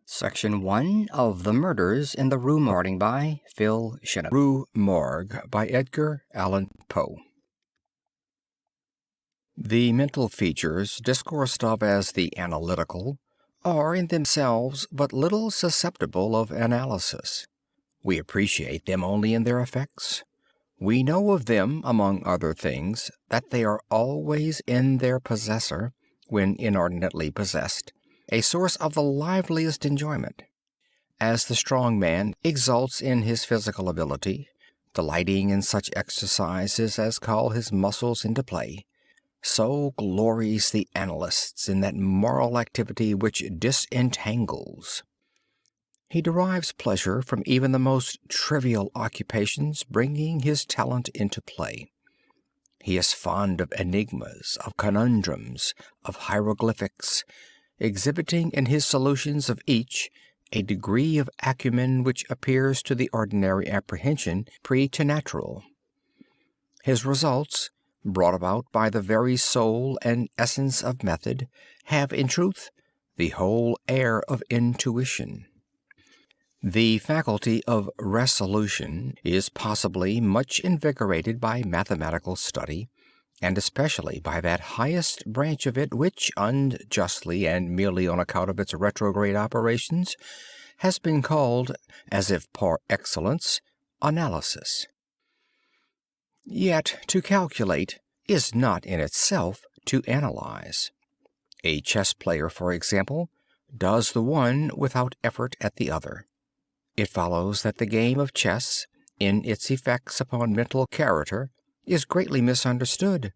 Section 1 of The Murders in the Rue Morgue by Phil Shinner. Rue Morgue by Edgar Allan Poe. The mental features discoursed of as the analytical are in themselves but little susceptible of analysis. We appreciate them only in their effects. We know of them, among other things, that they are always in their possessor, when inordinately possessed, a source of the liveliest enjoyment. As the strong man exults in his physical ability, delighting in such exercises as call his muscles into play, so glories the analyst in that moral activity which disentangles. He derives pleasure from even the most trivial occupations bringing his talent into play. He is fond of enigmas, of conundrums, of hieroglyphics, exhibiting in his solutions of each a degree of acumen which appears to the ordinary apprehension preternatural. His results, brought about by the very soul and essence of method, have, in truth, the whole air of intuition. The faculty of resolution is possibly much invigorated by mathematical study, and especially by that highest branch of it which, unjustly and merely on account of its retrograde operations, has been called, as if par excellence, analysis. Yet to calculate is not in itself to analyze. A chess player, for example, does the one without effort at the other. It follows that the game of chess, in its effects upon mental character, is greatly misunderstood.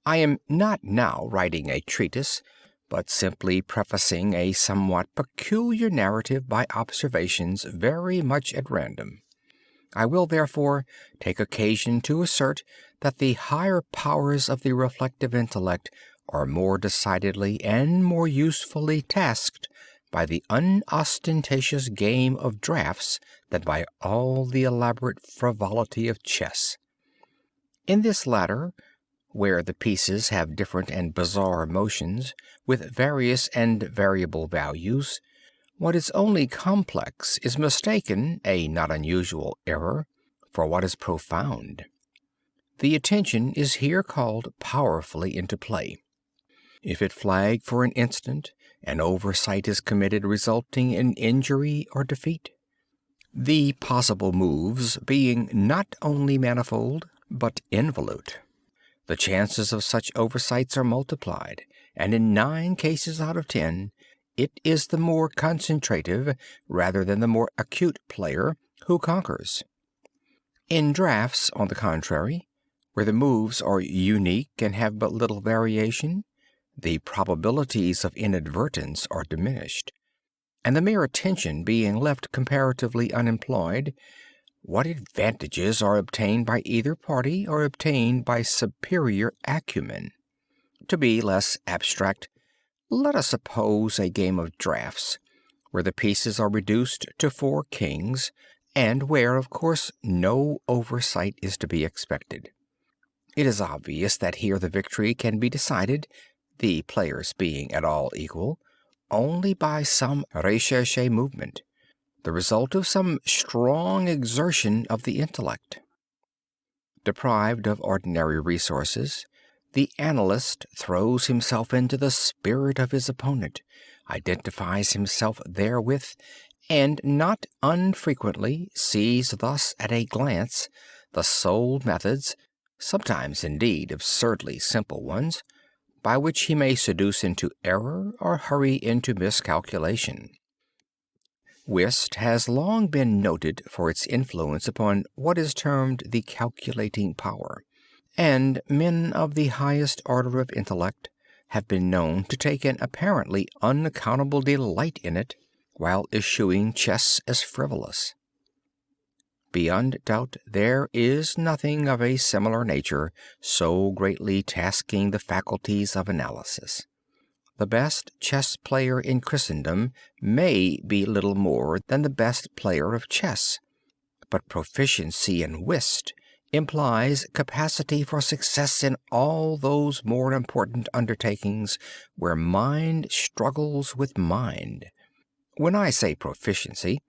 I am not now writing a treatise, but simply prefacing a somewhat peculiar narrative by observations very much at random. I will, therefore, take occasion to assert that the higher powers of the reflective intellect are more decidedly and more usefully tasked by the unostentatious game of draughts than by all the elaborate frivolity of chess. In this latter, where the pieces have different and bizarre motions, with various and variable values, what is only complex is mistaken, a not unusual error, for what is profound. The attention is here called powerfully into play. If it flag for an instant, an oversight is committed resulting in injury or defeat. The possible moves being not only manifold, but involute. The chances of such oversights are multiplied, and in 9 cases out of 10, it is the more concentrative rather than the more acute player who conquers. In draughts, on the contrary, where the moves are unique and have but little variation, the probabilities of inadvertence are diminished, and the mere attention being left comparatively unemployed, what advantages are obtained by either party are obtained by superior acumen. To be less abstract, let us suppose a game of draughts, where the pieces are reduced to 4 kings, and where, of course, no oversight is to be expected. It is obvious that here the victory can be decided, the players being at all equal, only by some recherché movement, the result of some strong exertion of the intellect. Deprived of ordinary resources, the analyst throws himself into the spirit of his opponent, identifies himself therewith, and not unfrequently sees thus at a glance the sole methods, sometimes indeed absurdly simple ones, by which he may seduce into error or hurry into miscalculation. Whist has long been noted for its influence upon what is termed the calculating power, and men of the highest order of intellect have been known to take an apparently unaccountable delight in it, while eschewing chess as frivolous. Beyond doubt, there is nothing of a similar nature so greatly tasking the faculties of analysis. The best chess player in Christendom may be little more than the best player of chess, but proficiency in whist implies capacity for success in all those more important undertakings where mind struggles with mind. When I say proficiency,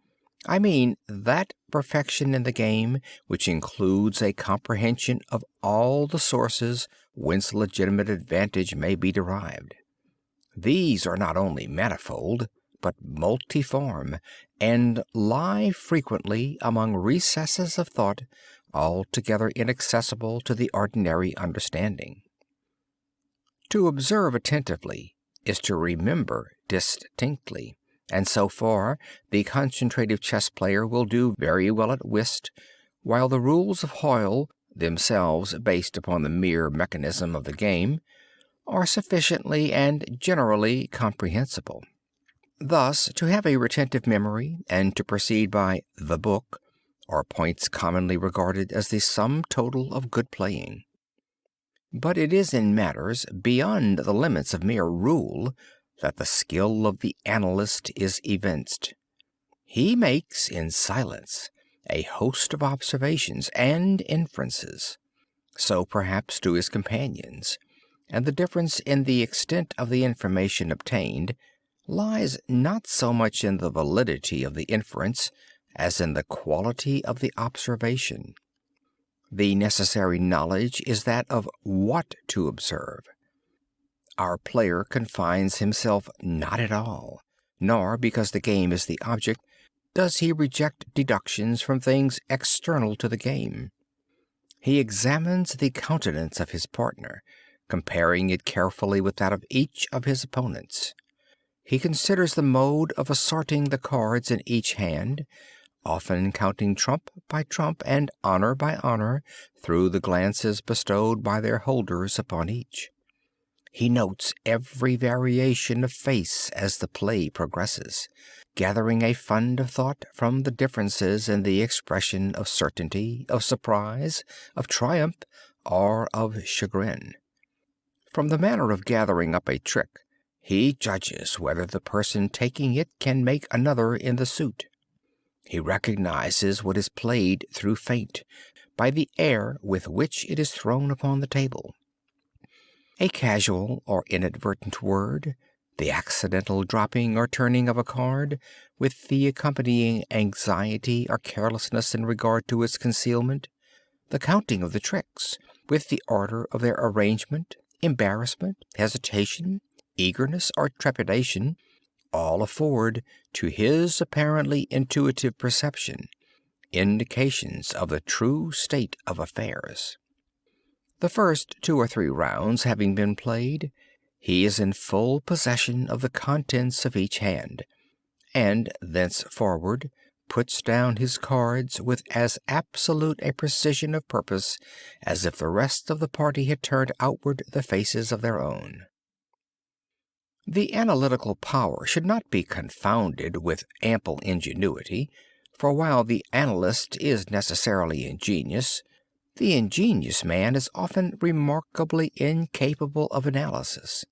I mean that perfection in the game which includes a comprehension of all the sources whence legitimate advantage may be derived. These are not only manifold, but multiform, and lie frequently among recesses of thought altogether inaccessible to the ordinary understanding. To observe attentively is to remember distinctly, and so far the concentrative chess player will do very well at whist, while the rules of Hoyle, themselves based upon the mere mechanism of the game, are sufficiently and generally comprehensible. Thus, to have a retentive memory and to proceed by the book are points commonly regarded as the sum total of good playing. But it is in matters beyond the limits of mere rule that the skill of the analyst is evinced. He makes in silence a host of observations and inferences. So perhaps do his companions, and the difference in the extent of the information obtained lies not so much in the validity of the inference as in the quality of the observation. The necessary knowledge is that of what to observe. Our player confines himself not at all, nor, because the game is the object, does he reject deductions from things external to the game. He examines the countenance of his partner, comparing it carefully with that of each of his opponents. He considers the mode of assorting the cards in each hand, often counting trump by trump and honor by honor through the glances bestowed by their holders upon each. He notes every variation of face as the play progresses, gathering a fund of thought from the differences in the expression of certainty, of surprise, of triumph, or of chagrin. From the manner of gathering up a trick, he judges whether the person taking it can make another in the suit. He recognizes what is played through feint, by the air with which it is thrown upon the table. A casual or inadvertent word, the accidental dropping or turning of a card, with the accompanying anxiety or carelessness in regard to its concealment, the counting of the tricks, with the order of their arrangement, embarrassment, hesitation, eagerness, or trepidation, all afford, to his apparently intuitive perception, indications of the true state of affairs. The first 2 or 3 rounds having been played, he is in full possession of the contents of each hand, and thenceforward puts down his cards with as absolute a precision of purpose as if the rest of the party had turned outward the faces of their own. The analytical power should not be confounded with ample ingenuity, for while the analyst is necessarily ingenious, the ingenious man is often remarkably incapable of analysis.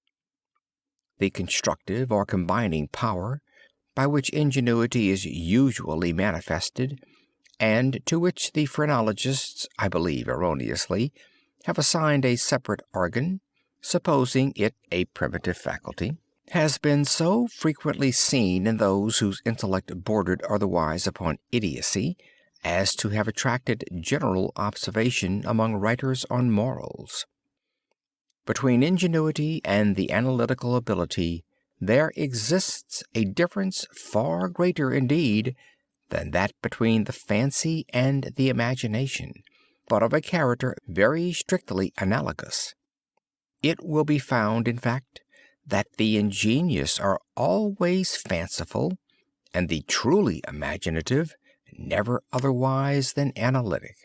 The constructive or combining power, by which ingenuity is usually manifested, and to which the phrenologists, I believe erroneously, have assigned a separate organ, supposing it a primitive faculty, has been so frequently seen in those whose intellect bordered otherwise upon idiocy, as to have attracted general observation among writers on morals. Between ingenuity and the analytical ability there exists a difference far greater indeed than that between the fancy and the imagination, but of a character very strictly analogous. It will be found, in fact, that the ingenious are always fanciful, and the truly imaginative never otherwise than analytic.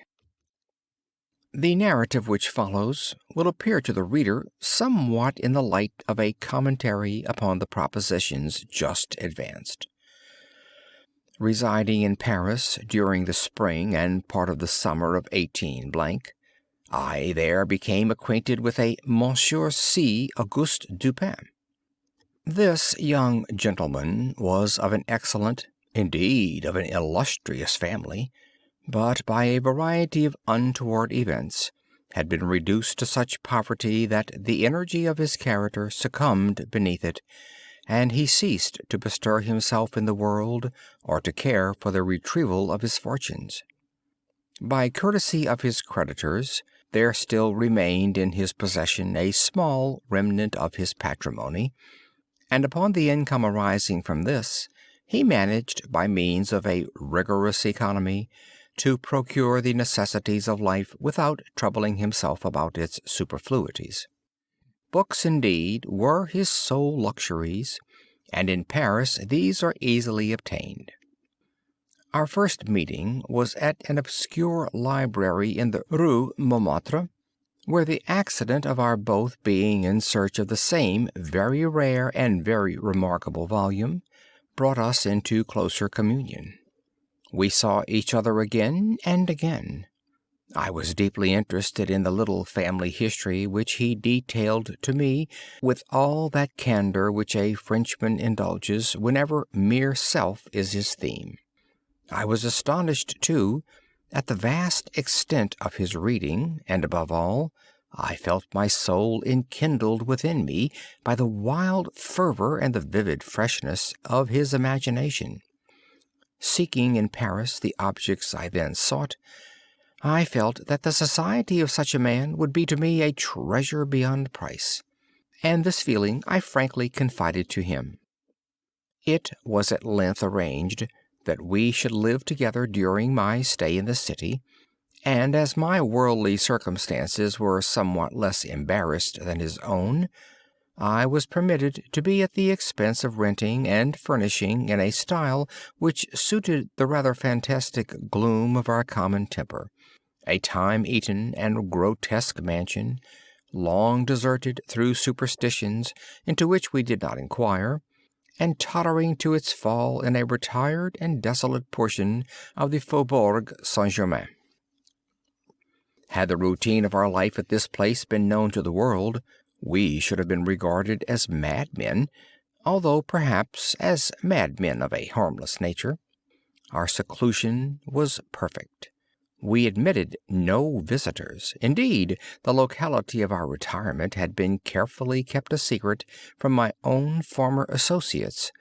The narrative which follows will appear to the reader somewhat in the light of a commentary upon the propositions just advanced. Residing in Paris during the spring and part of the summer of 18 , I there became acquainted with a Monsieur C. Auguste Dupin. This young gentleman was of an excellent, indeed of an illustrious family, but by a variety of untoward events had been reduced to such poverty that the energy of his character succumbed beneath it, and he ceased to bestir himself in the world or to care for the retrieval of his fortunes. By courtesy of his creditors, there still remained in his possession a small remnant of his patrimony, and upon the income arising from this, he managed, by means of a rigorous economy, to procure the necessities of life without troubling himself about its superfluities. Books, indeed, were his sole luxuries, and in Paris these are easily obtained. Our first meeting was at an obscure library in the Rue Montmartre, where the accident of our both being in search of the same very rare and very remarkable volume brought us into closer communion. We saw each other again and again. I was deeply interested in the little family history which he detailed to me with all that candor which a Frenchman indulges whenever mere self is his theme. I was astonished, too, at the vast extent of his reading, and above all, I felt my soul enkindled within me by the wild fervor and the vivid freshness of his imagination. Seeking in Paris the objects I then sought, I felt that the society of such a man would be to me a treasure beyond price, and this feeling I frankly confided to him. It was at length arranged that we should live together during my stay in the city, and as my worldly circumstances were somewhat less embarrassed than his own, I was permitted to be at the expense of renting and furnishing in a style which suited the rather fantastic gloom of our common temper, a time-eaten and grotesque mansion, long deserted through superstitions into which we did not inquire, and tottering to its fall in a retired and desolate portion of the Faubourg Saint-Germain. Had the routine of our life at this place been known to the world, we should have been regarded as madmen, although perhaps as madmen of a harmless nature. Our seclusion was perfect. We admitted no visitors. Indeed, the locality of our retirement had been carefully kept a secret from my own former associates,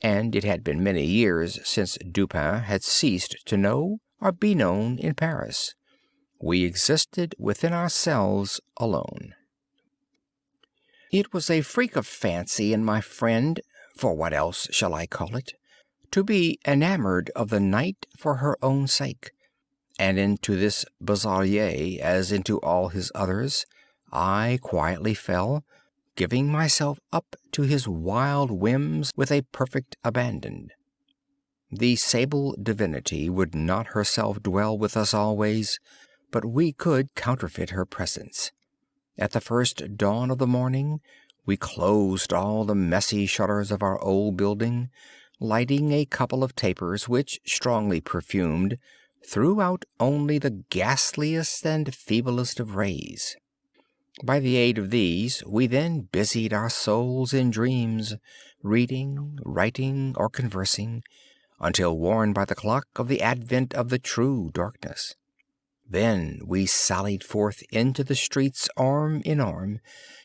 and it had been many years since Dupin had ceased to know or be known in Paris. We existed within ourselves alone. It was a freak of fancy in my friend, for what else shall I call it, to be enamored of the night for her own sake, and into this bizarrerie, as into all his others, I quietly fell, giving myself up to his wild whims with a perfect abandon. The sable divinity would not herself dwell with us always, but we could counterfeit her presence. At the first dawn of the morning, we closed all the messy shutters of our old building, lighting a couple of tapers which, strongly perfumed, threw out only the ghastliest and feeblest of rays. By the aid of these we then busied our souls in dreams, reading, writing, or conversing, until warned by the clock of the advent of the true darkness. Then we sallied forth into the streets arm in arm,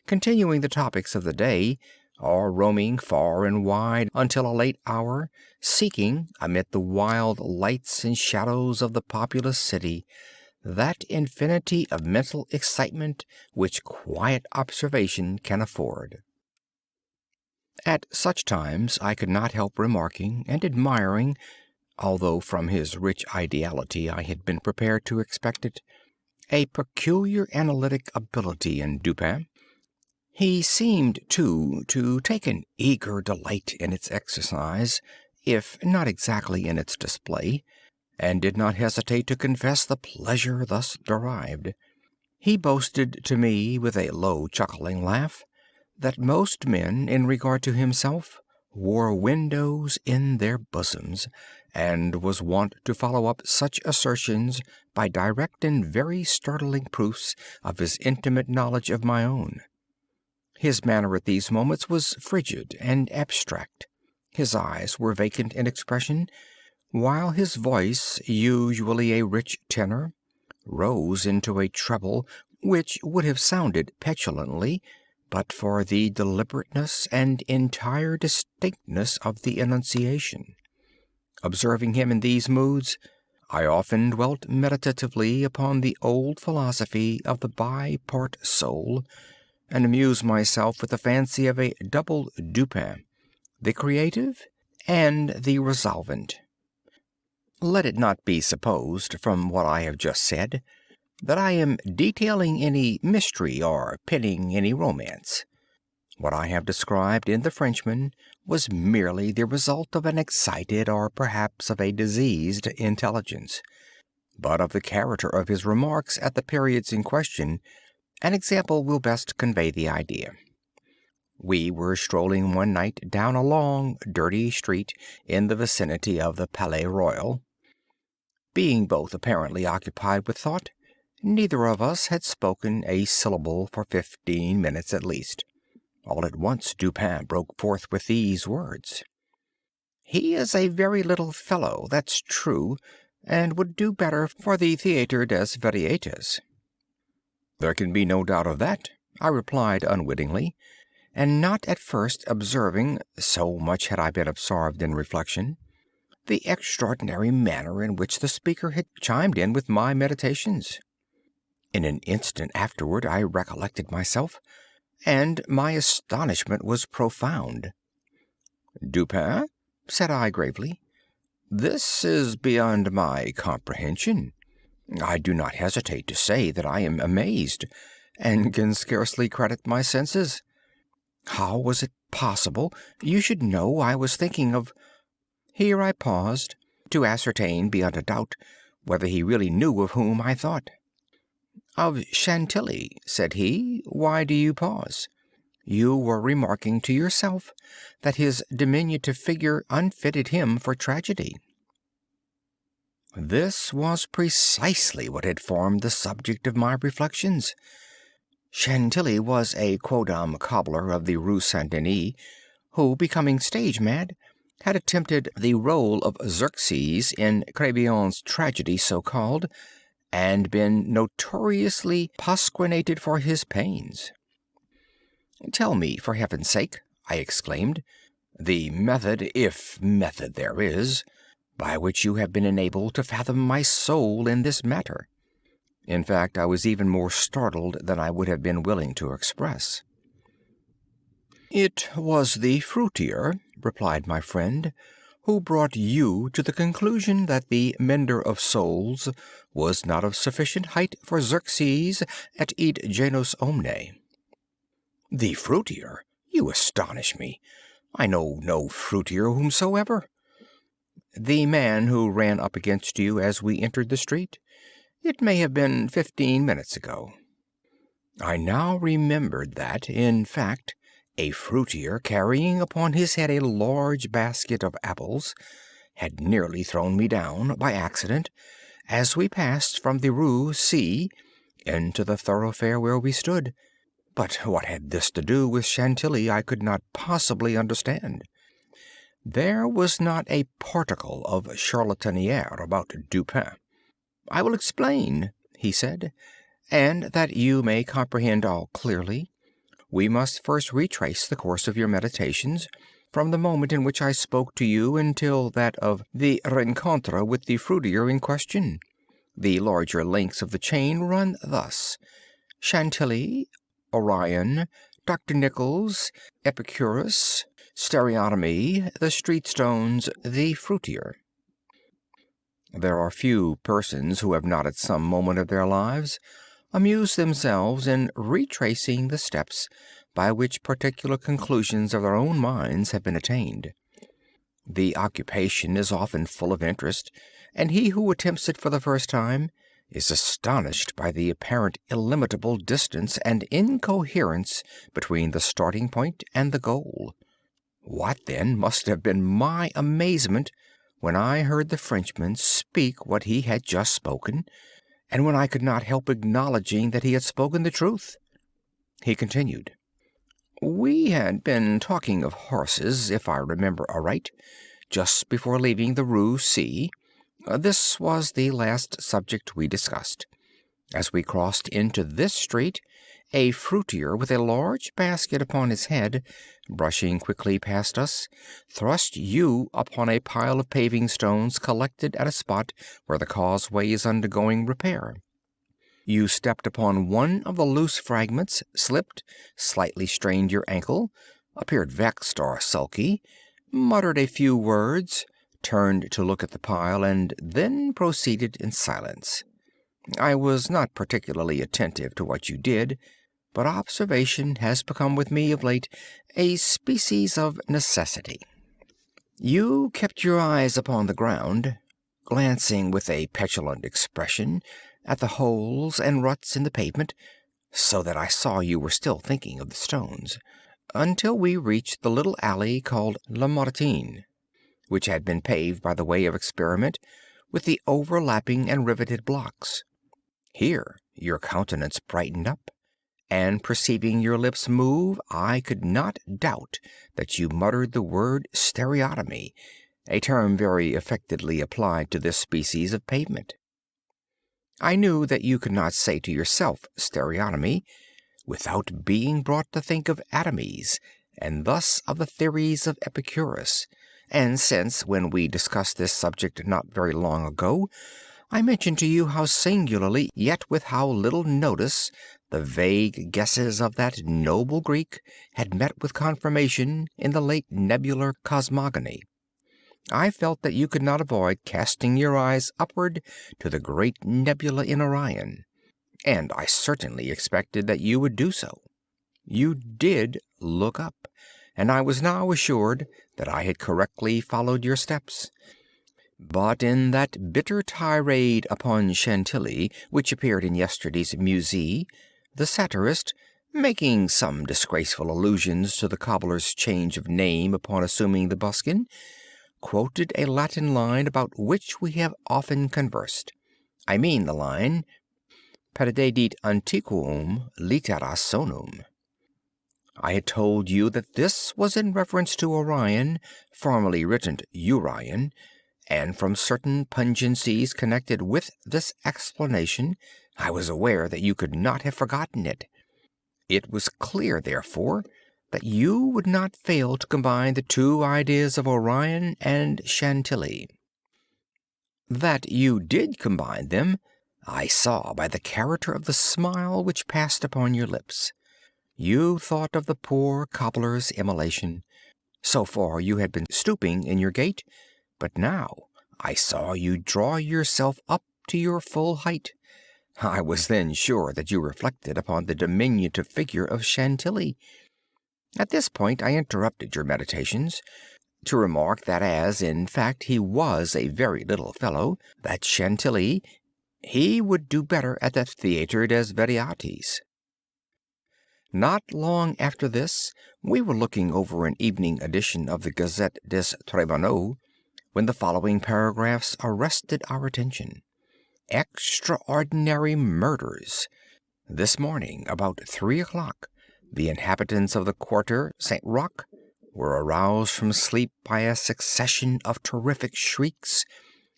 continuing the topics of the day, or roaming far and wide until a late hour, seeking, amid the wild lights and shadows of the populous city, that infinity of mental excitement which quiet observation can afford. At such times I could not help remarking and admiring, although from his rich ideality I had been prepared to expect it, a peculiar analytic ability in Dupin. He seemed, too, to take an eager delight in its exercise, if not exactly in its display, and did not hesitate to confess the pleasure thus derived. He boasted to me, with a low chuckling laugh, that most men, in regard to himself, wore windows in their bosoms, and was wont to follow up such assertions by direct and very startling proofs of his intimate knowledge of my own. His manner at these moments was frigid and abstract. His eyes were vacant in expression, while his voice, usually a rich tenor, rose into a treble which would have sounded petulantly, but for the deliberateness and entire distinctness of the enunciation. Observing him in these moods, I often dwelt meditatively upon the old philosophy of the bipart soul, and amused myself with the fancy of a double Dupin, the creative and the resolvent. Let it not be supposed, from what I have just said, that I am detailing any mystery or penning any romance. What I have described in The Frenchman was merely the result of an excited or perhaps of a diseased intelligence. But of the character of his remarks at the periods in question, an example will best convey the idea. We were strolling one night down a long, dirty street in the vicinity of the Palais Royal. Being both apparently occupied with thought, neither of us had spoken a syllable for 15 minutes at least. All at once Dupin broke forth with these words: "He is a very little fellow, that's true, and would do better for the Théâtre des Variétés." "There can be no doubt of that," I replied unwittingly, and not at first observing, so much had I been absorbed in reflection, the extraordinary manner in which the speaker had chimed in with my meditations. In an instant afterward I recollected myself, and my astonishment was profound. "Dupin," said I gravely, "this is beyond my comprehension. I do not hesitate to say that I am amazed, and can scarcely credit my senses. How was it possible you should know I was thinking of—" Here I paused, to ascertain beyond a doubt whether he really knew of whom I thought. "Of Chantilly," said he. "Why do you pause? You were remarking to yourself that his diminutive figure unfitted him for tragedy." This was precisely what had formed the subject of my reflections. Chantilly was a quondam cobbler of the Rue Saint-Denis, who, becoming stage mad, had attempted the rôle of Xerxes in Crébillon's tragedy so called, and been notoriously pasquinated for his pains. "Tell me, for heaven's sake," I exclaimed, "the method, if method there is, by which you have been enabled to fathom my soul in this matter." In fact, I was even more startled than I would have been willing to express. "It was the fruiterer," replied my friend, "who brought you to the conclusion that the mender of souls was not of sufficient height for Xerxes et id genus omne." "The fruiterer! You astonish me. I know no fruiterer whomsoever." "The man who ran up against you as we entered the street. It may have been 15 minutes ago." I now remembered that, in fact, a fruiterer carrying upon his head a large basket of apples had nearly thrown me down, by accident, as we passed from the Rue C into the thoroughfare where we stood. But what had this to do with Chantilly I could not possibly understand. There was not a particle of charlatanière about Dupin. "I will explain," he said, "and that you may comprehend all clearly, we must first retrace the course of your meditations from the moment in which I spoke to you until that of the rencontre with the fruiterer in question. The larger links of the chain run thus: Chantilly, Orion, Dr. Nichols, Epicurus, stereotomy, the street stones, the fruiterer. There are few persons who have not at some moment of their lives amused themselves in retracing the steps by which particular conclusions of their own minds have been attained. The occupation is often full of interest, and he who attempts it for the first time is astonished by the apparent illimitable distance and incoherence between the starting point and the goal. What, then, must have been my amazement when I heard the Frenchman speak what he had just spoken, and when I could not help acknowledging that he had spoken the truth. He continued: "We had been talking of horses, if I remember aright, just before leaving the Rue C. This was the last subject we discussed. As we crossed into this street, A fruitier with a large basket upon his head, brushing quickly past us, thrust you upon a pile of paving stones collected at a spot where the causeway is undergoing repair. You stepped upon one of the loose fragments, slipped, slightly strained your ankle, appeared vexed or sulky, muttered a few words, turned to look at the pile, and then proceeded in silence. I was not particularly attentive to what you did, but observation has become with me of late a species of necessity. You kept your eyes upon the ground, glancing with a petulant expression at the holes and ruts in the pavement, so that I saw you were still thinking of the stones, until we reached the little alley called La Martine, which had been paved by the way of experiment with the overlapping and riveted blocks. Here your countenance brightened up, and perceiving your lips move, I could not doubt that you muttered the word stereotomy, a term very affectedly applied to this species of pavement. I knew that you could not say to yourself stereotomy without being brought to think of atomies, and thus of the theories of Epicurus, and since, when we discussed this subject not very long ago, I mentioned to you how singularly, yet with how little notice, the vague guesses of that noble Greek had met with confirmation in the late nebular cosmogony, I felt that you could not avoid casting your eyes upward to the great nebula in Orion, and I certainly expected that you would do so. You did look up, and I was now assured that I had correctly followed your steps. But in that bitter tirade upon Chantilly, which appeared in yesterday's Musée, the satirist, making some disgraceful allusions to the cobbler's change of name upon assuming the buskin, quoted a Latin line about which we have often conversed. I mean the line, "Perdedit antiquum litera sonum." I had told you that this was in reference to Orion, formerly written Urion, and from certain pungencies connected with this explanation, I was aware that you could not have forgotten it. It was clear, therefore, that you would not fail to combine the two ideas of Orion and Chantilly. That you did combine them, I saw by the character of the smile which passed upon your lips. You thought of the poor cobbler's immolation. So far you had been stooping in your gait, but now I saw you draw yourself up to your full height. I was then sure that you reflected upon the diminutive figure of Chantilly. At this point I interrupted your meditations to remark that as, in fact, he was a very little fellow, that Chantilly, he would do better at the Theatre des Variétés. Not long after this, we were looking over an evening edition of the Gazette des Tribunaux, when the following paragraphs arrested our attention. Extraordinary murders. This morning, about 3 o'clock, the inhabitants of the Quarter Saint-Roch were aroused from sleep by a succession of terrific shrieks,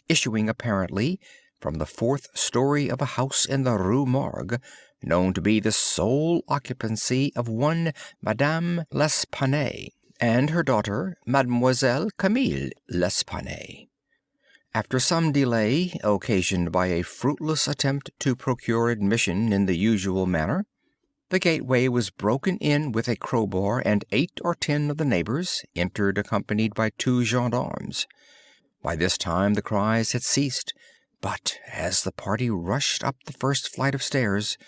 issuing apparently from the 4th story of a house in the Rue Morgue, known to be the sole occupancy of one Madame L'Espanaye and her daughter, Mademoiselle Camille L'Espanaye. After some delay, occasioned by a fruitless attempt to procure admission in the usual manner, the gateway was broken in with a crowbar, and 8 or 10 of the neighbors entered accompanied by 2 gendarmes. By this time the cries had ceased, but as the party rushed up the first flight of stairs,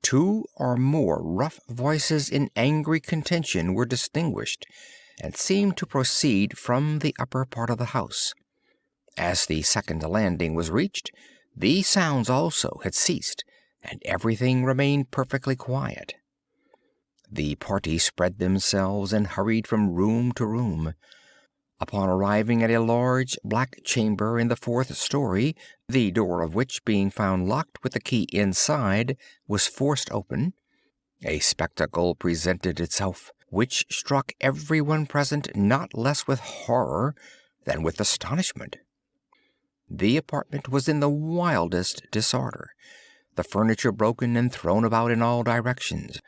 2 or more rough voices in angry contention were distinguished, and seemed to proceed from the upper part of the house. As the second landing was reached, these sounds also had ceased, and everything remained perfectly quiet. The party spread themselves and hurried from room to room. Upon arriving at a large black chamber in the 4th story, the door of which, being found locked with the key inside, was forced open, a spectacle presented itself which struck everyone present not less with horror than with astonishment. The apartment was in the wildest disorder. the furniture broken and thrown about in all directions.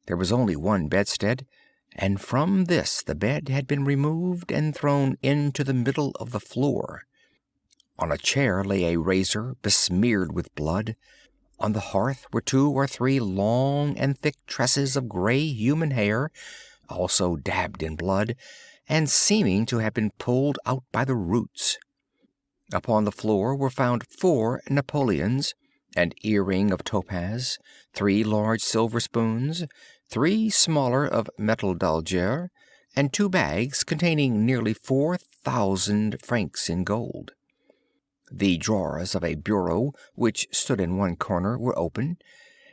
There was only one bedstead, and from this the bed had been removed and thrown into the middle of the floor. On a chair lay a razor besmeared with blood. On the hearth were 2 or 3 long and thick tresses of gray human hair, also dabbed in blood, and seeming to have been pulled out by the roots. Upon the floor were found 4 Napoleons, an earring of topaz, 3 large silver spoons, 3 smaller of metal d'Alger, and 2 bags containing nearly 4,000 francs in gold. The drawers of a bureau which stood in one corner were open,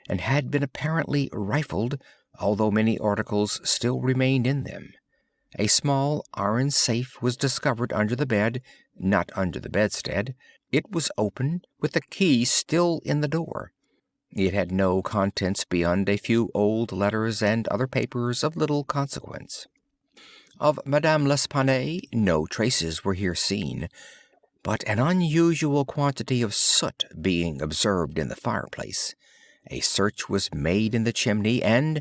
and had been apparently rifled, although many articles still remained in them. A small iron safe was discovered under the bed, not under the bedstead. It was open, with the key still in the door. It had no contents beyond a few old letters and other papers of little consequence. Of Madame L'Espanaye no traces were here seen, but an unusual quantity of soot being observed in the fireplace, a search was made in the chimney, and,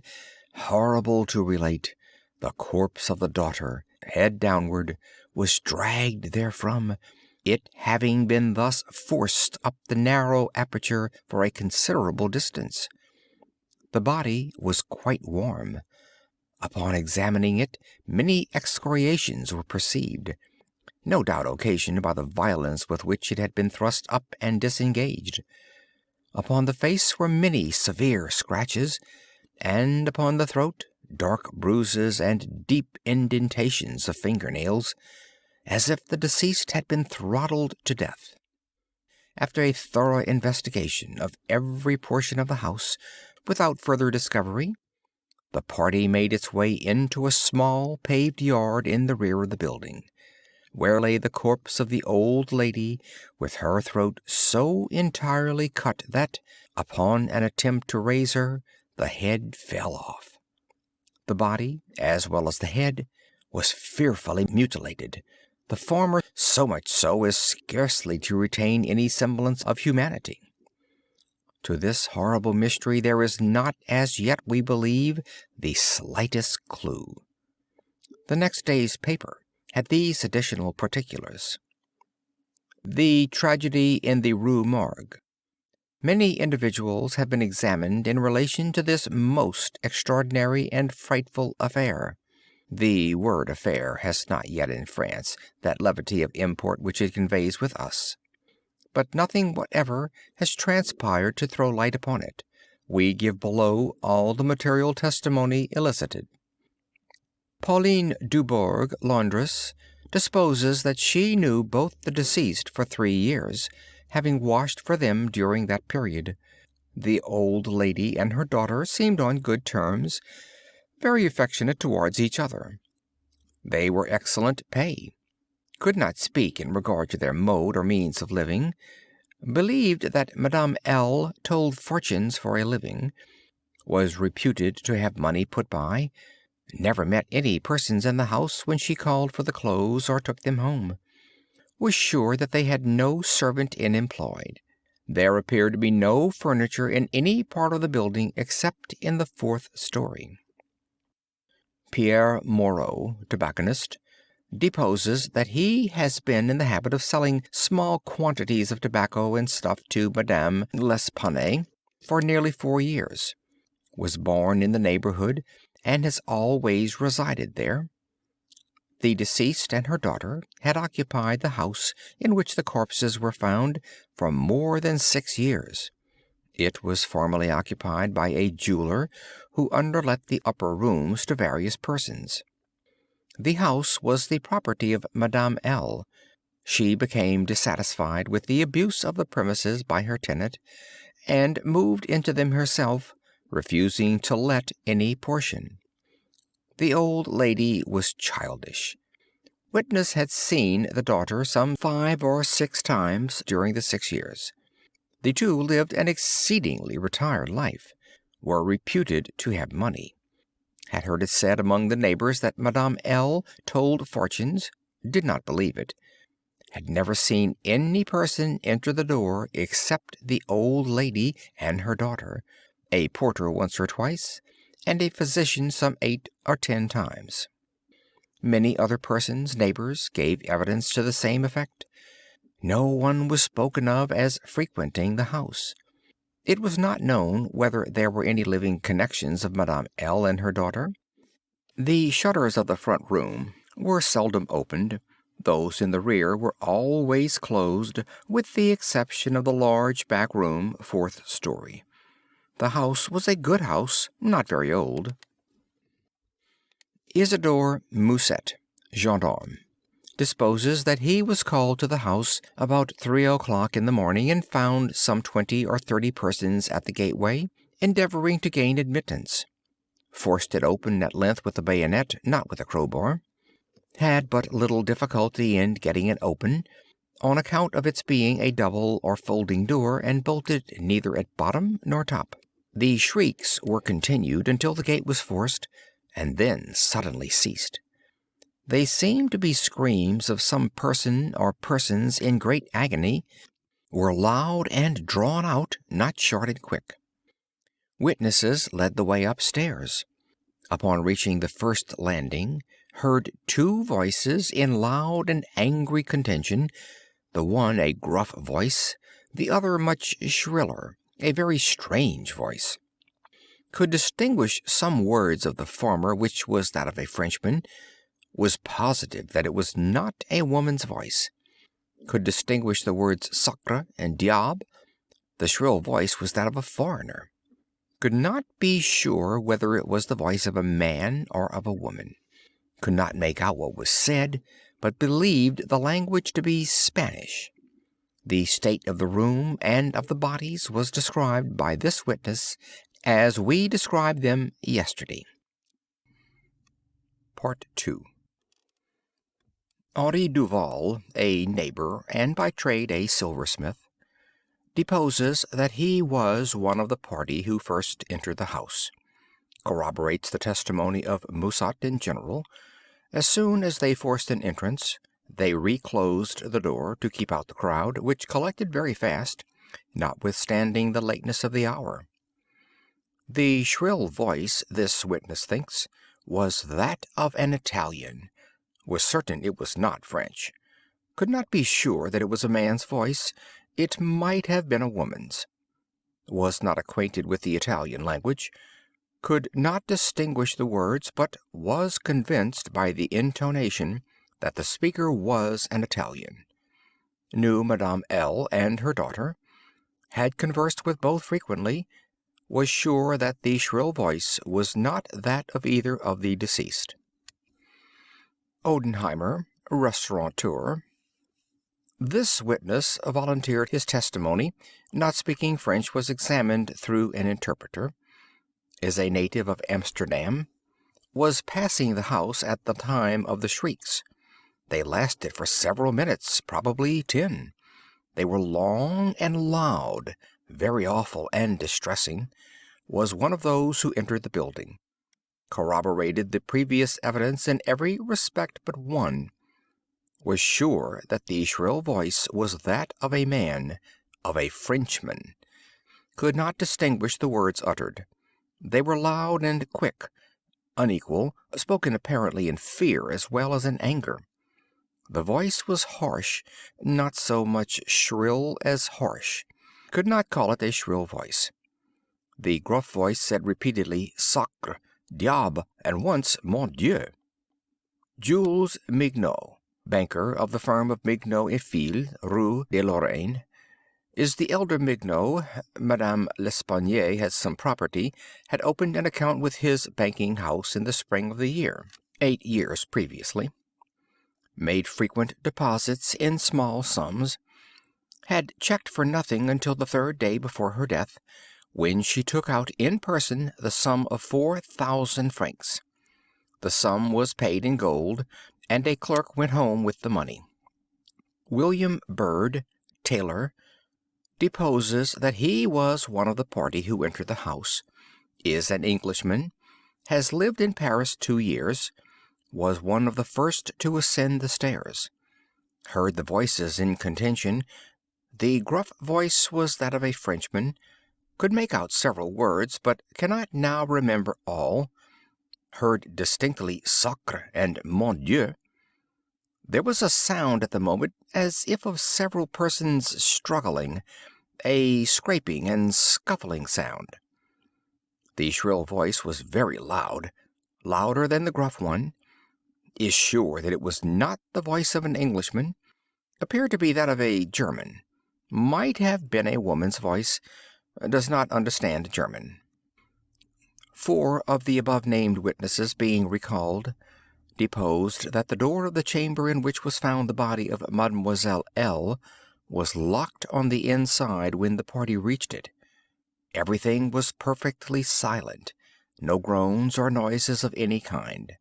horrible to relate, the corpse of the daughter, head downward, was dragged therefrom, it having been thus forced up the narrow aperture for a considerable distance. The body was quite warm. Upon examining it, many excoriations were perceived, no doubt occasioned by the violence with which it had been thrust up and disengaged. Upon the face were many severe scratches, and upon the throat dark bruises and deep indentations of fingernails, as if the deceased had been throttled to death. After a thorough investigation of every portion of the house, without further discovery, the party made its way into a small paved yard in the rear of the building, where lay the corpse of the old lady, with her throat so entirely cut that, upon an attempt to raise her, the head fell off. The body, as well as the head, was fearfully mutilated, the former so much so as scarcely to retain any semblance of humanity. To this horrible mystery there is not as yet, we believe, the slightest clue. The next day's paper had these additional particulars: The tragedy in the Rue Morgue. Many individuals have been examined in relation to this most extraordinary and frightful affair. The word affair has not yet in France that levity of import which it conveys with us. But nothing whatever has transpired to throw light upon it. We give below all the material testimony elicited. Pauline Dubourg, laundress, disposes that she knew both the deceased for 3 years, having washed for them during that period. The old lady and her daughter seemed on good terms, very affectionate towards each other. They were excellent pay. Could not speak in regard to their mode or means of living. Believed that Madame L. told fortunes for a living. Was reputed to have money put by. Never met any persons in the house when she called for the clothes or took them home. Was sure that they had no servant in employed. There appeared to be no furniture in any part of the building except in the 4th story. Pierre Moreau, tobacconist, deposes that he has been in the habit of selling small quantities of tobacco and stuff to Madame L'Espanaye for nearly 4 years. Was born in the neighborhood, and has always resided there. The deceased and her daughter had occupied the house in which the corpses were found for more than 6 years. It was formerly occupied by a jeweler who underlet the upper rooms to various persons. The house was the property of Madame L. She became dissatisfied with the abuse of the premises by her tenant, and moved into them herself, refusing to let any portion. The old lady was childish. Witness had seen the daughter some 5 or 6 times during the 6 years. The two lived an exceedingly retired life, were reputed to have money, had heard it said among the neighbors that Madame L. told fortunes, did not believe it, had never seen any person enter the door except the old lady and her daughter, a porter once or twice, and a physician some 8 or 10 times. Many other persons, neighbors, gave evidence to the same effect. No one was spoken of as frequenting the house. It was not known whether there were any living connections of Madame L. and her daughter. The shutters of the front room were seldom opened. Those in the rear were always closed, with the exception of the large back room, 4th story. The house was a good house, not very old. Isidore Musset, gendarme, disposes that he was called to the house about 3 o'clock in the morning and found some 20 or 30 persons at the gateway, endeavoring to gain admittance. Forced it open at length with a bayonet, not with a crowbar. Had but little difficulty in getting it open, on account of its being a double or folding door, and bolted neither at bottom nor top. The shrieks were continued until the gate was forced, and then suddenly ceased. They seemed to be screams of some person or persons in great agony, were loud and drawn out, not short and quick. Witnesses led the way upstairs. Upon reaching the first landing, heard 2 voices in loud and angry contention, the one a gruff voice, the other much shriller, a very strange voice. Could distinguish some words of the former, which was that of a Frenchman. Was positive that it was not a woman's voice. Could distinguish the words sacre and diable. The shrill voice was that of a foreigner. Could not be sure whether it was the voice of a man or of a woman. Could not make out what was said, but believed the language to be Spanish. The state of the room and of the bodies was described by this witness as we described them yesterday. Part 2. Henri Duval, a neighbor, and by trade a silversmith, deposes that he was one of the party who first entered the house. Corroborates the testimony of Musset in general. As soon as they forced an entrance, they reclosed the door to keep out the crowd, which collected very fast, notwithstanding the lateness of the hour. The shrill voice, this witness thinks, was that of an Italian. Was certain it was not French. Could not be sure that it was a man's voice. It might have been a woman's. Was not acquainted with the Italian language. Could not distinguish the words, but was convinced by the intonation that the speaker was an Italian. Knew Madame L. and her daughter. Had conversed with both frequently. Was sure that the shrill voice was not that of either of the deceased. Odenheimer, restaurateur. This witness volunteered his testimony. Not speaking French, was examined through an interpreter. Is a native of Amsterdam. Was passing the house at the time of the shrieks. They lasted for several minutes, probably 10. They were long and loud, very awful and distressing. Was one of those who entered the building. Corroborated the previous evidence in every respect but one. Was sure that the shrill voice was that of a man, of a Frenchman. Could not distinguish the words uttered. They were loud and quick, unequal, spoken apparently in fear as well as in anger. The voice was harsh, not so much shrill as harsh. Could not call it a shrill voice. The gruff voice said repeatedly sacre, diable, and once mon Dieu. Jules Mignot, banker of the firm of Mignot et Fils, Rue de Lorraine, is the elder Mignot. Madame L'Espanaye had some property, had opened an account with his banking house in the spring of the year, 8 years previously. Made frequent deposits in small sums. Had checked for nothing until the 3rd day before her death, when she took out in person the sum of 4,000 francs. The sum was paid in gold, and a clerk went home with the money. William Bird, tailor, deposes that he was one of the party who entered the house, is an Englishman, has lived in Paris 2 years, was one of the first to ascend the stairs. Heard the voices in contention. The gruff voice was that of a Frenchman. Could make out several words, but cannot now remember all. Heard distinctly sacre and mon Dieu. There was a sound at the moment as if of several persons struggling, a scraping and scuffling sound. The shrill voice was very loud, louder than the gruff one. Is sure that it was not the voice of an Englishman. Appeared to be that of a German. Might have been a woman's voice. Does not understand German. 4 of the above-named witnesses being recalled, deposed that the door of the chamber in which was found the body of Mademoiselle L. was locked on the inside when the party reached it. Everything was perfectly silent, no groans or noises of any kind.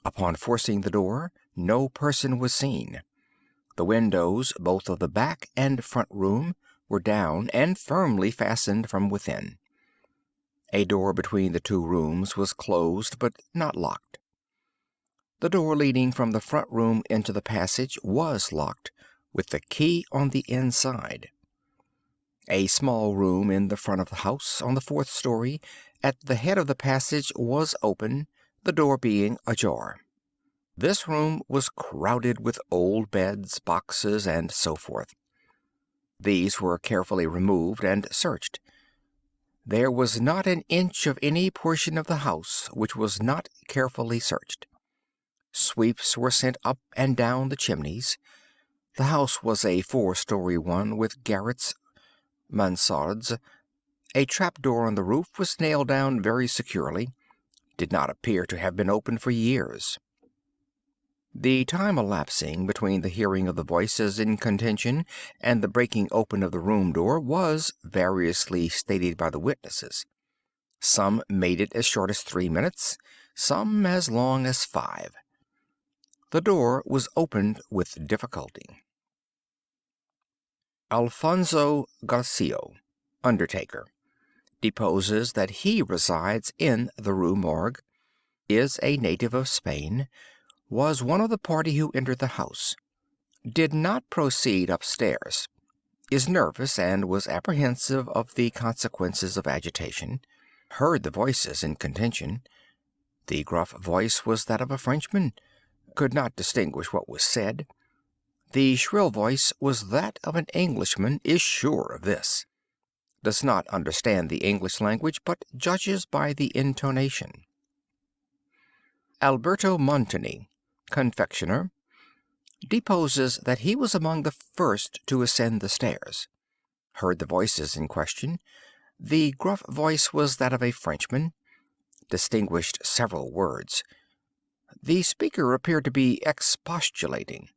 Upon forcing the door, no person was seen. The windows, both of the back and front room, were down and firmly fastened from within. A door between the 2 rooms was closed but not locked. The door leading from the front room into the passage was locked, with the key on the inside. A small room in the front of the house, on the 4th story, at the head of the passage, was open, the door being ajar. This room was crowded with old beds, boxes, and so forth. These were carefully removed and searched. There was not an inch of any portion of the house which was not carefully searched. Sweeps were sent up and down the chimneys. The house was a 4-story one with garrets, mansardes. A trapdoor on the roof was nailed down very securely. Did not appear to have been opened for years. The time elapsing between the hearing of the voices in contention and the breaking open of the room door was variously stated by the witnesses. Some made it as short as 3 minutes, some as long as 5. The door was opened with difficulty. Alfonso Garcio, undertaker, deposes that he resides in the Rue Morgue, is a native of Spain, was one of the party who entered the house, did not proceed upstairs, is nervous and was apprehensive of the consequences of agitation, heard the voices in contention. The gruff voice was that of a Frenchman, could not distinguish what was said. The shrill voice was that of an Englishman, is sure of this. Does not understand the English language, but judges by the intonation. Alberto Montini, confectioner, deposes that he was among the first to ascend the stairs. Heard the voices in question. The gruff voice was that of a Frenchman. Distinguished several words. The speaker appeared to be expostulating.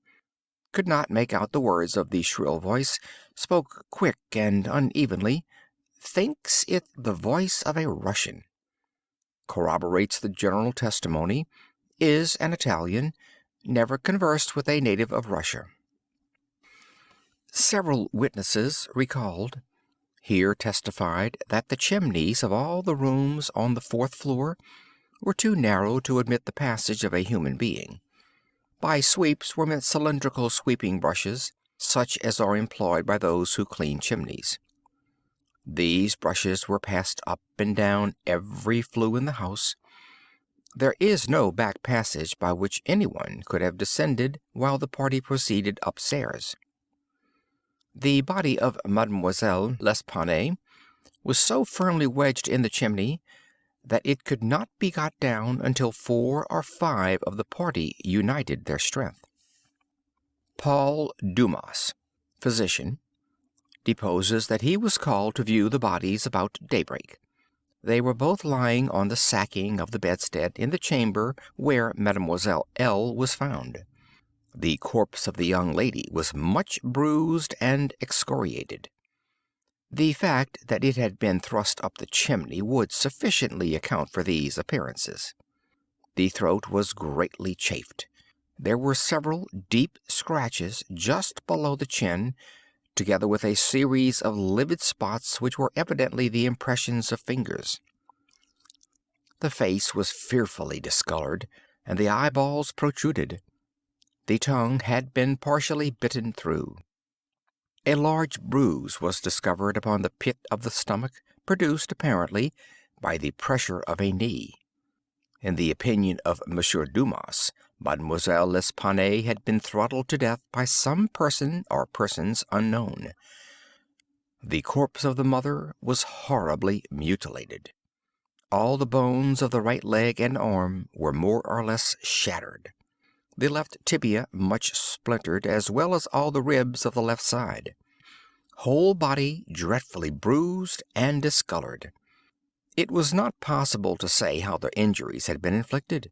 Could not make out the words of the shrill voice. Spoke quick and unevenly. Thinks it the voice of a Russian. Corroborates the general testimony. Is an Italian. Never conversed with a native of Russia. Several witnesses recalled here testified that the chimneys of all the rooms on the 4th floor were too narrow to admit the passage of a human being. By sweeps were meant cylindrical sweeping brushes, such as are employed by those who clean chimneys. These brushes were passed up and down every flue in the house. There is no back passage by which anyone could have descended while the party proceeded upstairs. The body of Mademoiselle L'Espanaye was so firmly wedged in the chimney that it could not be got down until 4 or 5 of the party united their strength. Paul Dumas, physician, deposes that he was called to view the bodies about daybreak. They were both lying on the sacking of the bedstead in the chamber where Mademoiselle L. was found. The corpse of the young lady was much bruised and excoriated. The fact that it had been thrust up the chimney would sufficiently account for these appearances. The throat was greatly chafed. There were several deep scratches just below the chin, together with a series of livid spots which were evidently the impressions of fingers. The face was fearfully discolored, and the eyeballs protruded. The tongue had been partially bitten through. A large bruise was discovered upon the pit of the stomach, produced, apparently, by the pressure of a knee. In the opinion of Monsieur Dumas, Mademoiselle L'Espanaye had been throttled to death by some person or persons unknown. The corpse of the mother was horribly mutilated. All the bones of the right leg and arm were more or less shattered, the left tibia much splintered, as well as all the ribs of the left side. Whole body dreadfully bruised and discolored. It was not possible to say how the injuries had been inflicted.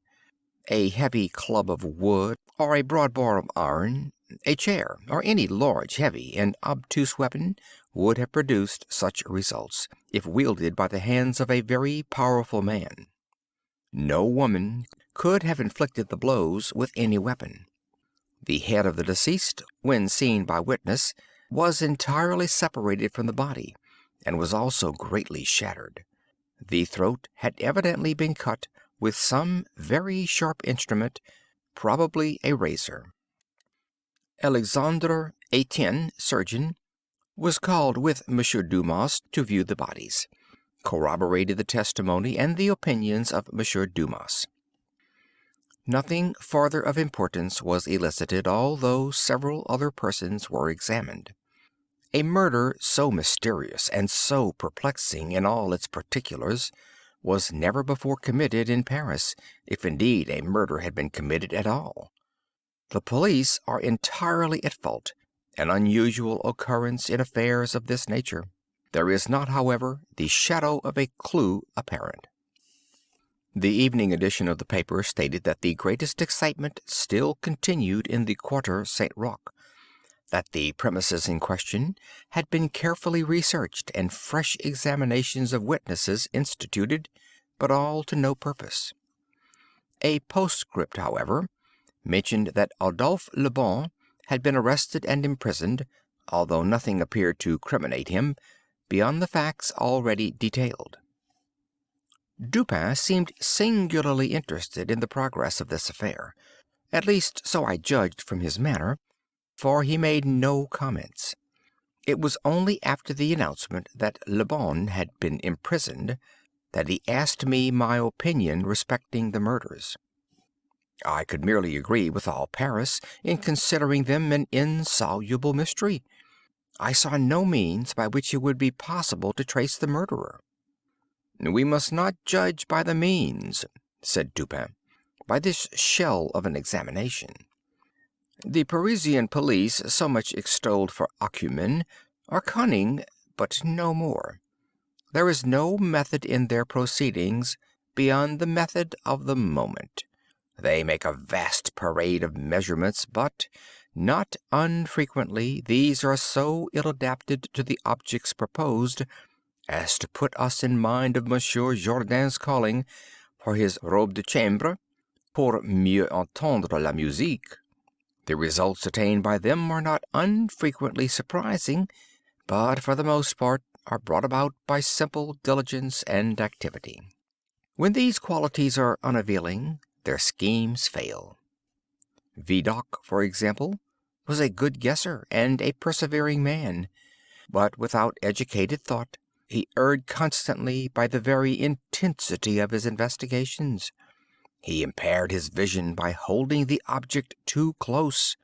A heavy club of wood, or a broad bar of iron, a chair, or any large, heavy, and obtuse weapon would have produced such results, if wielded by the hands of a very powerful man. No woman could have inflicted the blows with any weapon. The head of the deceased, when seen by witness, was entirely separated from the body, and was also greatly shattered. The throat had evidently been cut with some very sharp instrument, probably a razor. Alexandre Etienne, surgeon, was called with M. Dumas to view the bodies, corroborated the testimony and the opinions of M. Dumas. Nothing farther of importance was elicited, although several other persons were examined. A murder so mysterious and so perplexing in all its particulars was never before committed in Paris, if indeed a murder had been committed at all. The police are entirely at fault, an unusual occurrence in affairs of this nature. There is not, however, the shadow of a clue apparent. The evening edition of the paper stated that the greatest excitement still continued in the Quarter St. Roch, that the premises in question had been carefully researched and fresh examinations of witnesses instituted, but all to no purpose. A postscript, however, mentioned that Adolphe Le Bon had been arrested and imprisoned, although nothing appeared to criminate him beyond the facts already detailed. Dupin seemed singularly interested in the progress of this affair, at least so I judged from his manner, for he made no comments. It was only after the announcement that Le Bon had been imprisoned that he asked me my opinion respecting the murders. I could merely agree with all Paris in considering them an insoluble mystery. I saw no means by which it would be possible to trace the murderer. "We must not judge by the means," said Dupin, "by this shell of an examination. The Parisian police, so much extolled for acumen, are cunning, but no more. There is no method in their proceedings beyond the method of the moment. They make a vast parade of measurements, but not unfrequently these are so ill adapted to the objects proposed as to put us in mind of Monsieur Jourdain's calling for his robe de chambre pour mieux entendre la musique. The results attained by them are not unfrequently surprising, but for the most part are brought about by simple diligence and activity. When these qualities are unavailing, their schemes fail. Vidocq, for example, was a good guesser and a persevering man, but without educated thought he erred constantly by the very intensity of his investigations. He impaired his vision by holding the object too close.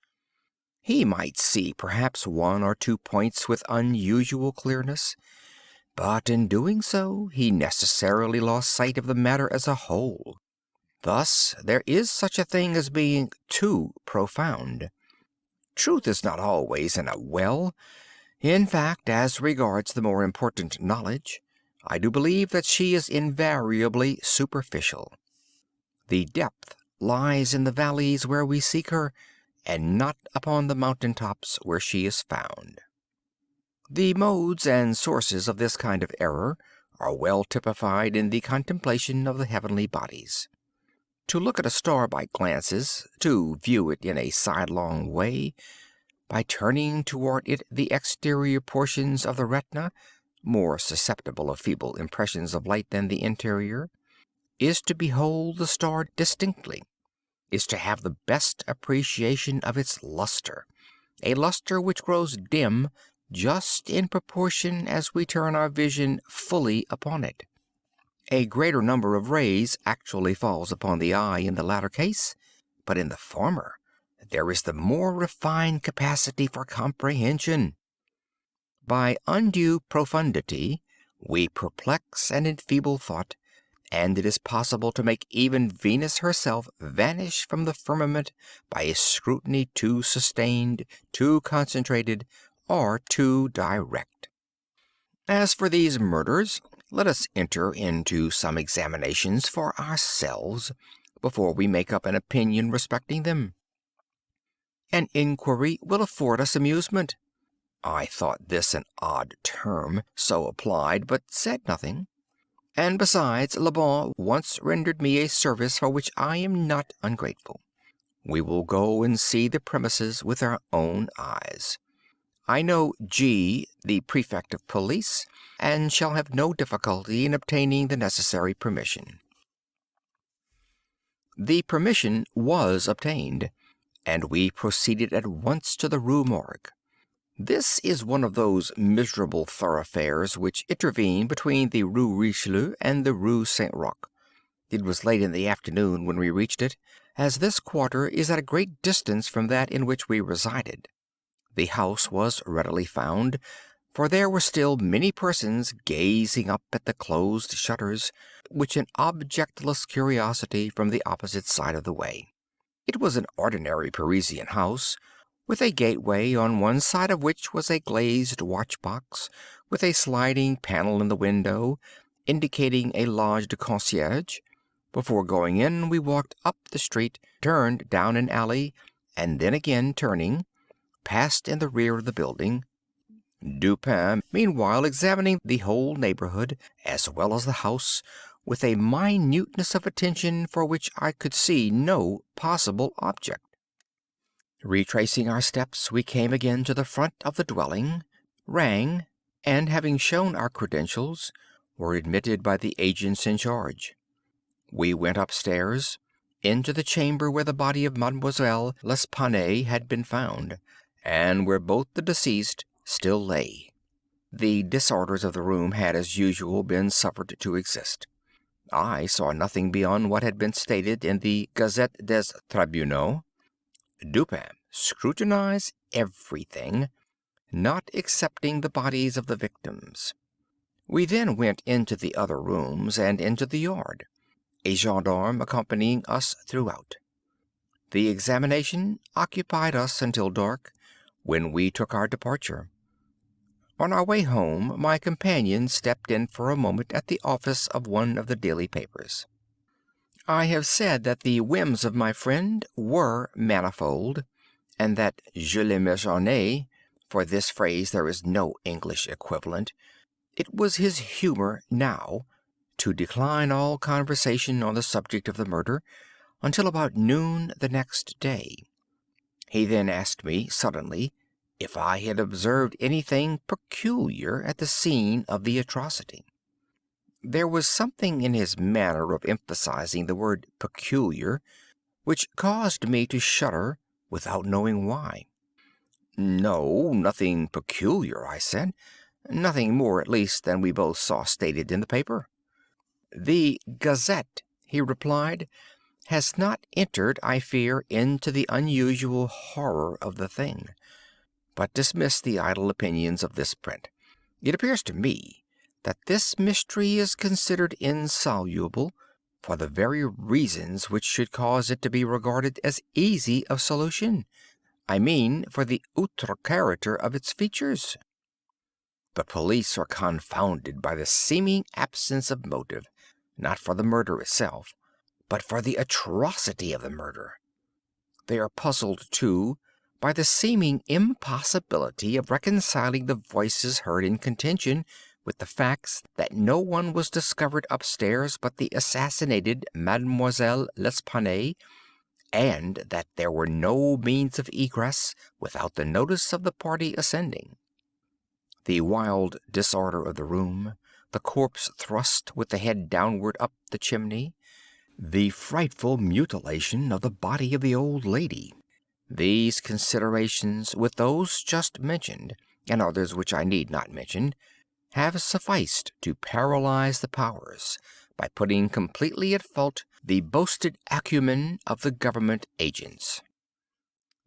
He might see perhaps one or two points with unusual clearness, but in doing so he necessarily lost sight of the matter as a whole. Thus there is such a thing as being too profound. Truth is not always in a well. In fact, as regards the more important knowledge, I do believe that she is invariably superficial. The depth lies in the valleys where we seek her, and not upon the mountain tops where she is found. The modes and sources of this kind of error are well typified in the contemplation of the heavenly bodies. To look at a star by glances, to view it in a sidelong way, by turning toward it the exterior portions of the retina, more susceptible of feeble impressions of light than the interior, is to behold the star distinctly, is to have the best appreciation of its luster, a luster which grows dim just in proportion as we turn our vision fully upon it. A greater number of rays actually falls upon the eye in the latter case, but in the former there is the more refined capacity for comprehension. By undue profundity we perplex and enfeeble thought, and it is possible to make even Venus herself vanish from the firmament by a scrutiny too sustained, too concentrated, or too direct. As for these murders, let us enter into some examinations for ourselves before we make up an opinion respecting them. An inquiry will afford us amusement. I thought this an odd term, so applied, but said nothing. And besides, Le Bon once rendered me a service for which I am not ungrateful. We will go and see the premises with our own eyes. I know G, the prefect of police, and shall have no difficulty in obtaining the necessary permission. The permission was obtained, and we proceeded at once to the Rue Morgue. This is one of those miserable thoroughfares which intervene between the Rue Richelieu and the Rue Saint-Roch. It was late in the afternoon when we reached it, as this quarter is at a great distance from that in which we resided. The house was readily found, for there were still many persons gazing up at the closed shutters, with an objectless curiosity from the opposite side of the way. It was an ordinary Parisian house, with a gateway, on one side of which was a glazed watch-box, with a sliding panel in the window, indicating a loge de concierge. Before going in, we walked up the street, turned down an alley, and then again turning, passed in the rear of the building, Dupin meanwhile examining the whole neighborhood, as well as the house, with a minuteness of attention for which I could see no possible object. Retracing our steps, we came again to the front of the dwelling, rang, and having shown our credentials, were admitted by the agents in charge. We went upstairs, into the chamber where the body of Mademoiselle L'Espanaye had been found, and where both the deceased still lay. The disorders of the room had, as usual, been suffered to exist. I saw nothing beyond what had been stated in the Gazette des Tribunaux. Dupin scrutinized everything, not excepting the bodies of the victims. We then went into the other rooms and into the yard, a gendarme accompanying us throughout. The examination occupied us until dark, when we took our departure. On our way home, my companion stepped in for a moment at the office of one of the daily papers. I have said that the whims of my friend were manifold, and that je l'imaginais, for this phrase there is no English equivalent. It was his humor now to decline all conversation on the subject of the murder until about noon the next day. He then asked me suddenly if I had observed anything peculiar at the scene of the atrocity. There was something in his manner of emphasizing the word peculiar which caused me to shudder without knowing why. "No, nothing peculiar," I said. "Nothing more, at least, than we both saw stated in the paper." "The Gazette," he replied, "has not entered, I fear, into the unusual horror of the thing. But dismiss the idle opinions of this print. It appears to me that this mystery is considered insoluble, for the very reasons which should cause it to be regarded as easy of solution. I mean, for the outre character of its features. The police are confounded by the seeming absence of motive, not for the murder itself, but for the atrocity of the murder. They are puzzled, too, by the seeming impossibility of reconciling the voices heard in contention with the facts that no one was discovered upstairs but the assassinated Mademoiselle L'Espanaye, and that there were no means of egress without the notice of the party ascending. The wild disorder of the room, the corpse thrust with the head downward up the chimney, the frightful mutilation of the body of the old lady. These considerations, with those just mentioned, and others which I need not mention, have sufficed to paralyze the powers by putting completely at fault the boasted acumen of the government agents.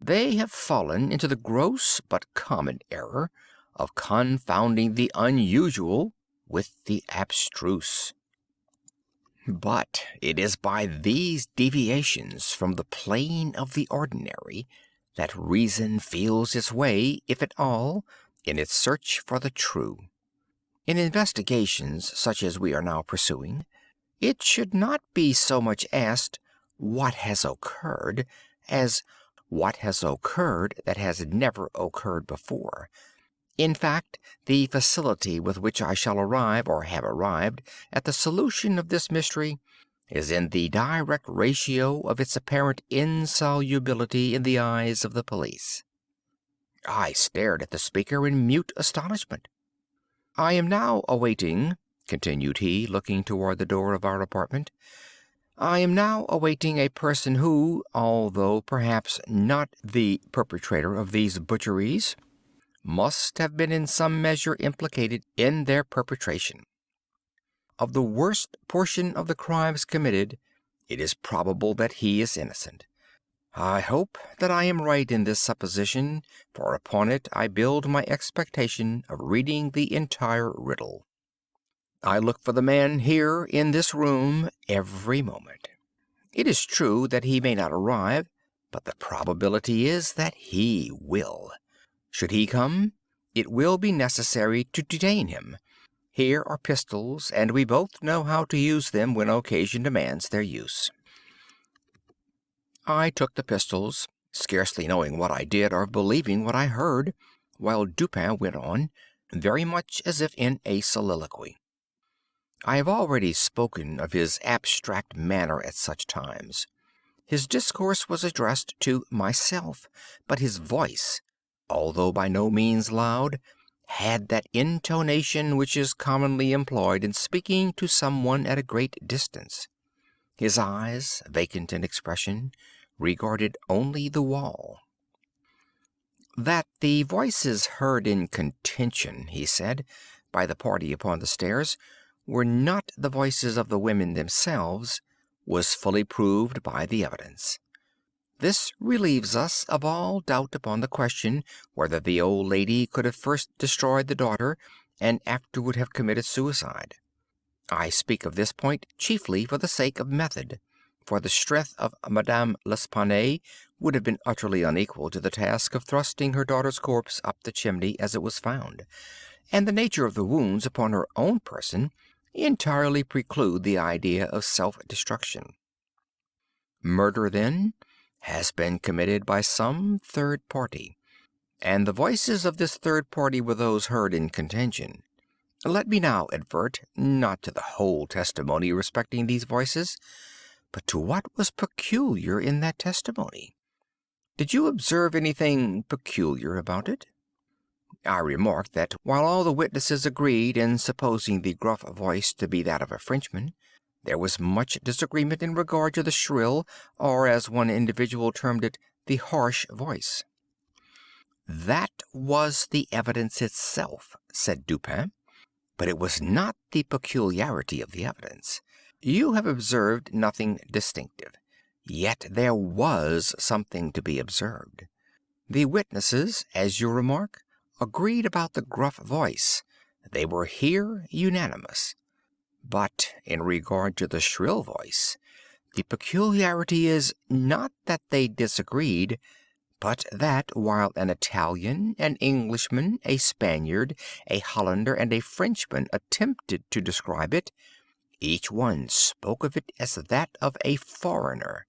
They have fallen into the gross but common error of confounding the unusual with the abstruse. But it is by these deviations from the plane of the ordinary that reason feels its way, if at all, in its search for the true. In investigations such as we are now pursuing, it should not be so much asked, "What has occurred?" as "What has occurred that has never occurred before?" In fact, the facility with which I shall arrive, or have arrived, at the solution of this mystery is in the direct ratio of its apparent insolubility in the eyes of the police. I stared at the speaker in mute astonishment. "I am now awaiting," continued he, looking toward the door of our apartment—"I am now awaiting a person who, although perhaps not the perpetrator of these butcheries, must have been in some measure implicated in their perpetration. Of the worst portion of the crimes committed, it is probable that he is innocent. I hope that I am right in this supposition, for upon it I build my expectation of reading the entire riddle. I look for the man here in this room every moment. It is true that he may not arrive, but the probability is that he will. Should he come, it will be necessary to detain him. Here are pistols, and we both know how to use them when occasion demands their use." I took the pistols, scarcely knowing what I did or believing what I heard, while Dupin went on, very much as if in a soliloquy. I have already spoken of his abstract manner at such times. His discourse was addressed to myself, but his voice, although by no means loud, had that intonation which is commonly employed in speaking to some one at a great distance. His eyes, vacant in expression, regarded only the wall. That the voices heard in contention, he said, by the party upon the stairs, were not the voices of the women themselves, was fully proved by the evidence. This relieves us of all doubt upon the question whether the old lady could have first destroyed the daughter and afterward have committed suicide. I speak of this point chiefly for the sake of method, for the strength of Madame L'Espanaye would have been utterly unequal to the task of thrusting her daughter's corpse up the chimney as it was found, and the nature of the wounds upon her own person entirely preclude the idea of self-destruction. Murder, then, has been committed by some third party, and the voices of this third party were those heard in contention. Let me now advert, not to the whole testimony respecting these voices, but to what was peculiar in that testimony. Did you observe anything peculiar about it? I remarked that while all the witnesses agreed in supposing the gruff voice to be that of a Frenchman, there was much disagreement in regard to the shrill, or, as one individual termed it, the harsh voice. "That was the evidence itself," said Dupin, "but it was not the peculiarity of the evidence. You have observed nothing distinctive, yet there was something to be observed. The witnesses, as you remark, agreed about the gruff voice. They were here unanimous. But in regard to the shrill voice, the peculiarity is, not that they disagreed, but that while an Italian, an Englishman, a Spaniard, a Hollander, and a Frenchman attempted to describe it, each one spoke of it as that of a foreigner.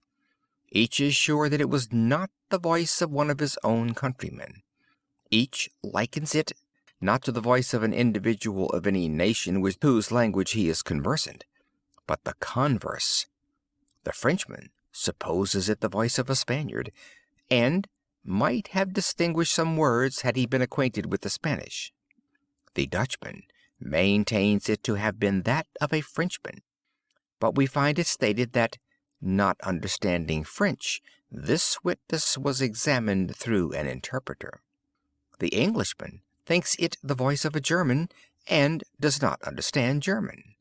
Each is sure that it was not the voice of one of his own countrymen. Each likens it not to the voice of an individual of any nation with whose language he is conversant, but the converse. The Frenchman supposes it the voice of a Spaniard, and might have distinguished some words had he been acquainted with the Spanish. The Dutchman maintains it to have been that of a Frenchman, but we find it stated that Not understanding French, this witness was examined through an interpreter. The Englishman thinks it the voice of a German, and does not understand German.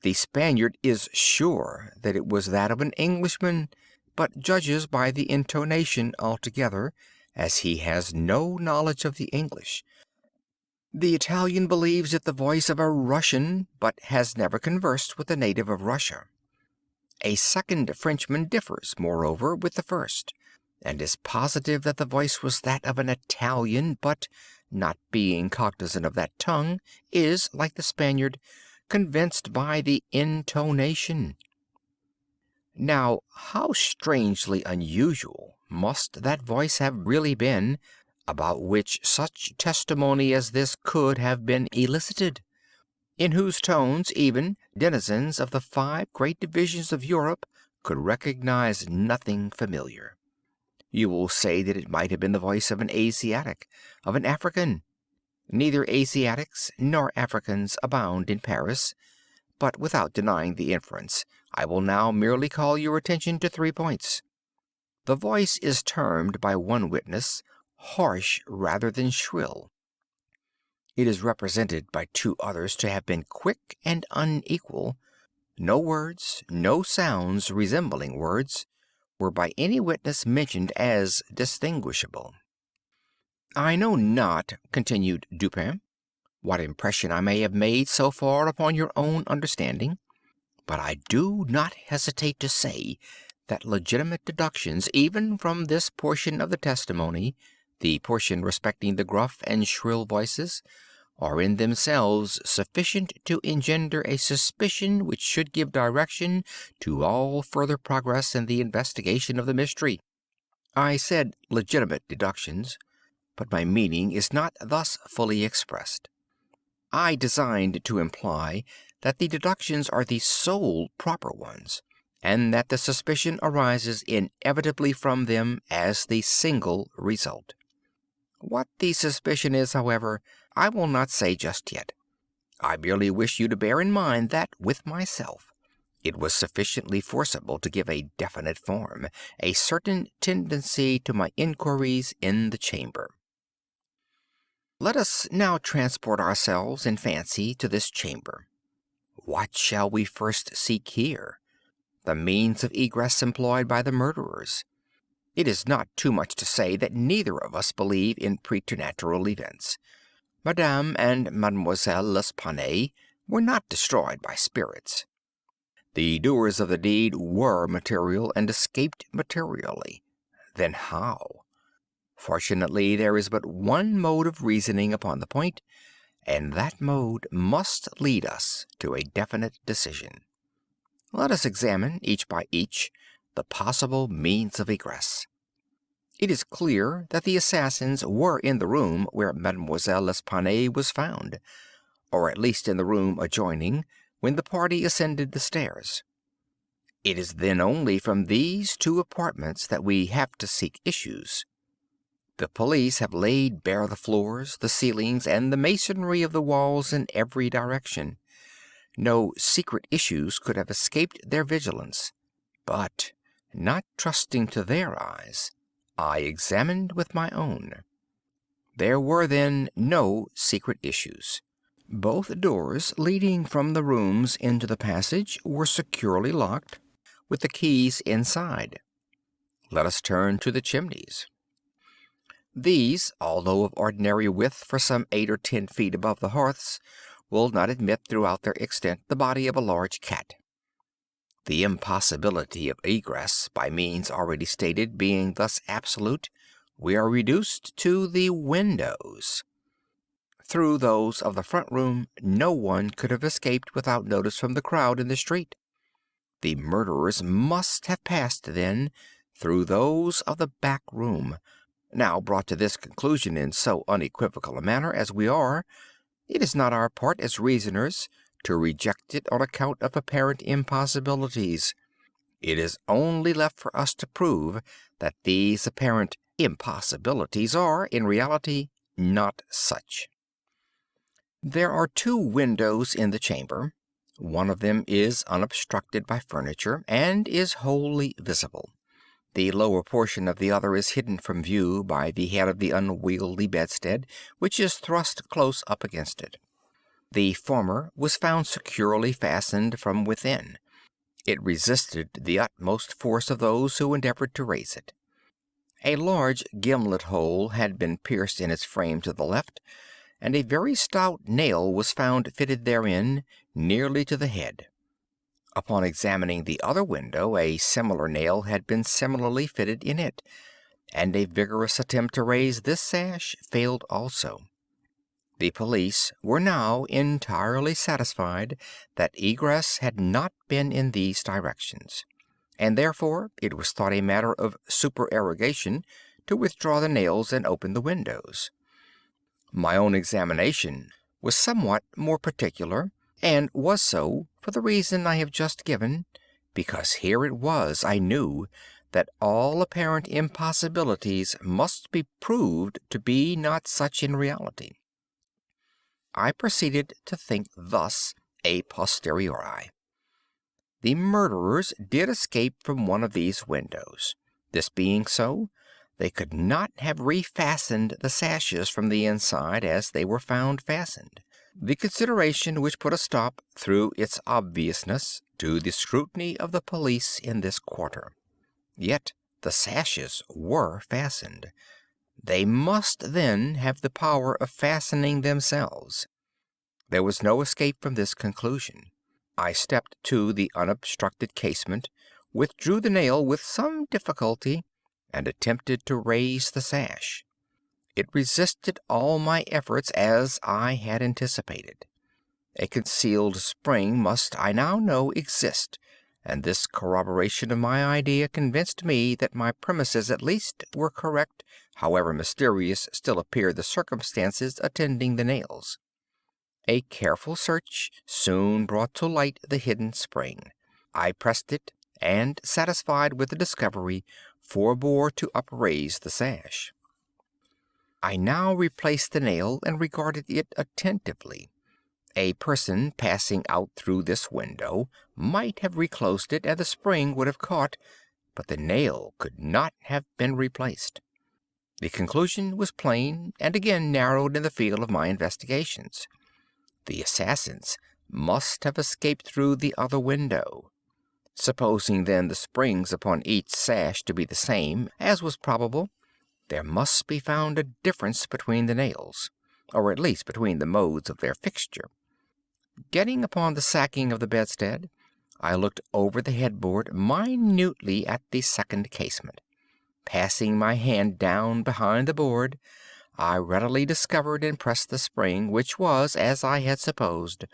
The Spaniard is sure that it was that of an Englishman, but judges by the intonation altogether, as he has no knowledge of the English. The Italian believes it the voice of a Russian, but has never conversed with a native of Russia. A second Frenchman differs, moreover, with the first, and is positive that the voice was that of an Italian, but, not being cognizant of that tongue, is, like the Spaniard, convinced by the intonation. Now, how strangely unusual must that voice have really been, about which such testimony as this could have been elicited, in whose tones even denizens of the 5 great divisions of Europe could recognize nothing familiar. You will say that it might have been the voice of an Asiatic, of an African. Neither Asiatics nor Africans abound in Paris, but without denying the inference, I will now merely call your attention to 3 points. The voice is termed by one witness harsh rather than shrill. It is represented by 2 others to have been quick and unequal. No words, no sounds resembling words, were by any witness mentioned as distinguishable. "I know not," continued Dupin, "what impression I may have made so far upon your own understanding, but I do not hesitate to say that legitimate deductions, even from this portion of the testimony, the portion respecting the gruff and shrill voices, are in themselves sufficient to engender a suspicion which should give direction to all further progress in the investigation of the mystery. I said legitimate deductions, but my meaning is not thus fully expressed. I designed to imply that the deductions are the sole proper ones, and that the suspicion arises inevitably from them as the single result. What the suspicion is, however, I will not say just yet. I merely wish you to bear in mind that, with myself, it was sufficiently forcible to give a definite form, a certain tendency to my inquiries in the chamber. Let us now transport ourselves in fancy to this chamber. What shall we first seek here? The means of egress employed by the murderers. It is not too much to say that neither of us believe in preternatural events. Madame and Mademoiselle L'Espanaye were not destroyed by spirits. The doers of the deed were material and escaped materially. Then how? Fortunately, there is but one mode of reasoning upon the point, and that mode must lead us to a definite decision. Let us examine, each by each, the possible means of egress. It is clear that the assassins were in the room where Mademoiselle L'Espanaye was found, or at least in the room adjoining, when the party ascended the stairs. It is then only from these 2 apartments that we have to seek issues. The police have laid bare the floors, the ceilings, and the masonry of the walls in every direction. No secret issues could have escaped their vigilance, but, not trusting to their eyes, I examined with my own. There were then no secret issues. Both doors leading from the rooms into the passage were securely locked, with the keys inside. Let us turn to the chimneys. These, although of ordinary width for some 8 or 10 feet above the hearths, will not admit throughout their extent the body of a large cat. The impossibility of egress by means already stated being thus absolute, we are reduced to the windows. Through those of the front room no one could have escaped without notice from the crowd in the street. The murderers must have passed, then, through those of the back room. Now, brought to this conclusion in so unequivocal a manner as we are, it is not our part as reasoners to reject it on account of apparent impossibilities. It is only left for us to prove that these apparent impossibilities are, in reality, not such. There are 2 windows in the chamber. One of them is unobstructed by furniture, and is wholly visible. The lower portion of the other is hidden from view by the head of the unwieldy bedstead, which is thrust close up against it. The former was found securely fastened from within. It resisted the utmost force of those who endeavored to raise it. A large gimlet hole had been pierced in its frame to the left, and a very stout nail was found fitted therein, nearly to the head. Upon examining the other window, a similar nail had been similarly fitted in it, and a vigorous attempt to raise this sash failed also. The police were now entirely satisfied that egress had not been in these directions, and therefore it was thought a matter of supererogation to withdraw the nails and open the windows. My own examination was somewhat more particular, and was so for the reason I have just given, because here it was, I knew, that all apparent impossibilities must be proved to be not such in reality. I proceeded to think thus a posteriori. The murderers did escape from one of these windows. This being so, they could not have refastened the sashes from the inside as they were found fastened. The consideration which put a stop, through its obviousness, to the scrutiny of the police in this quarter. Yet the sashes were fastened. They must then have the power of fastening themselves. There was no escape from this conclusion. I stepped to the unobstructed casement, withdrew the nail with some difficulty, and attempted to raise the sash. It resisted all my efforts, as I had anticipated. A concealed spring must, I now know, exist, and this corroboration of my idea convinced me that my premises at least were correct, however mysterious still appeared the circumstances attending the nails. A careful search soon brought to light the hidden spring. I pressed it, and, satisfied with the discovery, forbore to upraise the sash. I now replaced the nail and regarded it attentively. A person passing out through this window might have reclosed it, and the spring would have caught, but the nail could not have been replaced. The conclusion was plain, and again narrowed in the field of my investigations. The assassins must have escaped through the other window. Supposing then the springs upon each sash to be the same, as was probable, there must be found a difference between the nails, or at least between the modes of their fixture. Getting upon the sacking of the bedstead, I looked over the headboard minutely at the second casement. Passing my hand down behind the board, I readily discovered and pressed the spring, which was, as I had supposed,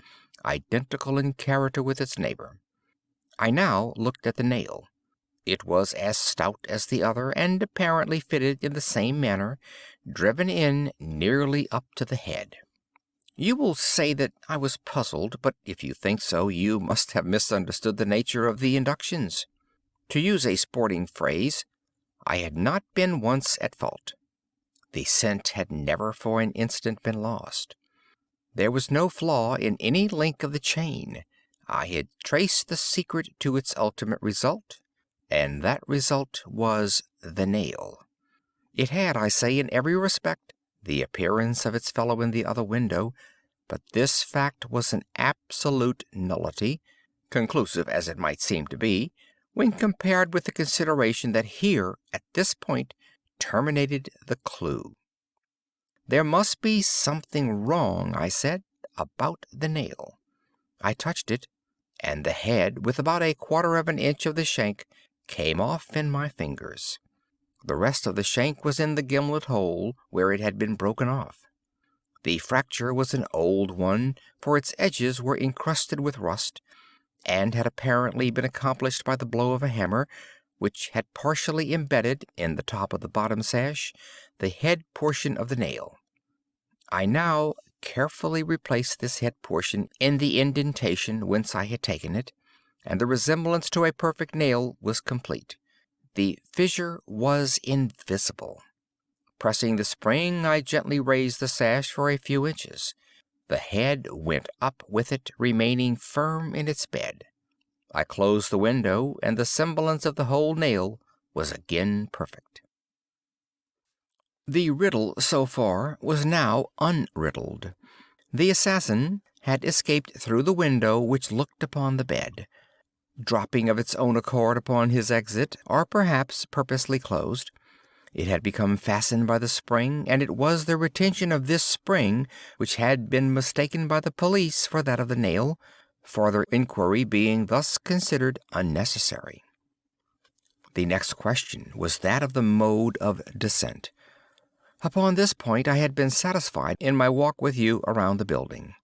identical in character with its neighbor. I now looked at the nail. It was as stout as the other, and apparently fitted in the same manner, driven in nearly up to the head. You will say that I was puzzled, but if you think so, you must have misunderstood the nature of the inductions. To use a sporting phrase, I had not been once at fault. The scent had never for an instant been lost. There was no flaw in any link of the chain. I had traced the secret to its ultimate result, and that result was the nail. It had, I say, in every respect, the appearance of its fellow in the other window, but this fact was an absolute nullity, conclusive as it might seem to be, when compared with the consideration that here, at this point, terminated the clue. There must be something wrong, I said, about the nail. I touched it, and the head, with about 1/4 of an inch of the shank, came off in my fingers. The rest of the shank was in the gimlet hole where it had been broken off. The fracture was an old one, for its edges were encrusted with rust, and had apparently been accomplished by the blow of a hammer, which had partially embedded, in the top of the bottom sash, the head portion of the nail. I now carefully replaced this head portion in the indentation whence I had taken it, and the resemblance to a perfect nail was complete. The fissure was invisible. Pressing the spring, I gently raised the sash for a few inches. The head went up with it, remaining firm in its bed. I closed the window, and the semblance of the whole nail was again perfect. The riddle so far was now unriddled. The assassin had escaped through the window which looked upon the bed, dropping of its own accord upon his exit, or perhaps purposely closed. It had become fastened by the spring, and it was the retention of this spring which had been mistaken by the police for that of the nail, farther inquiry being thus considered unnecessary. The next question was that of the mode of descent. Upon this point I had been satisfied in my walk with you around the building.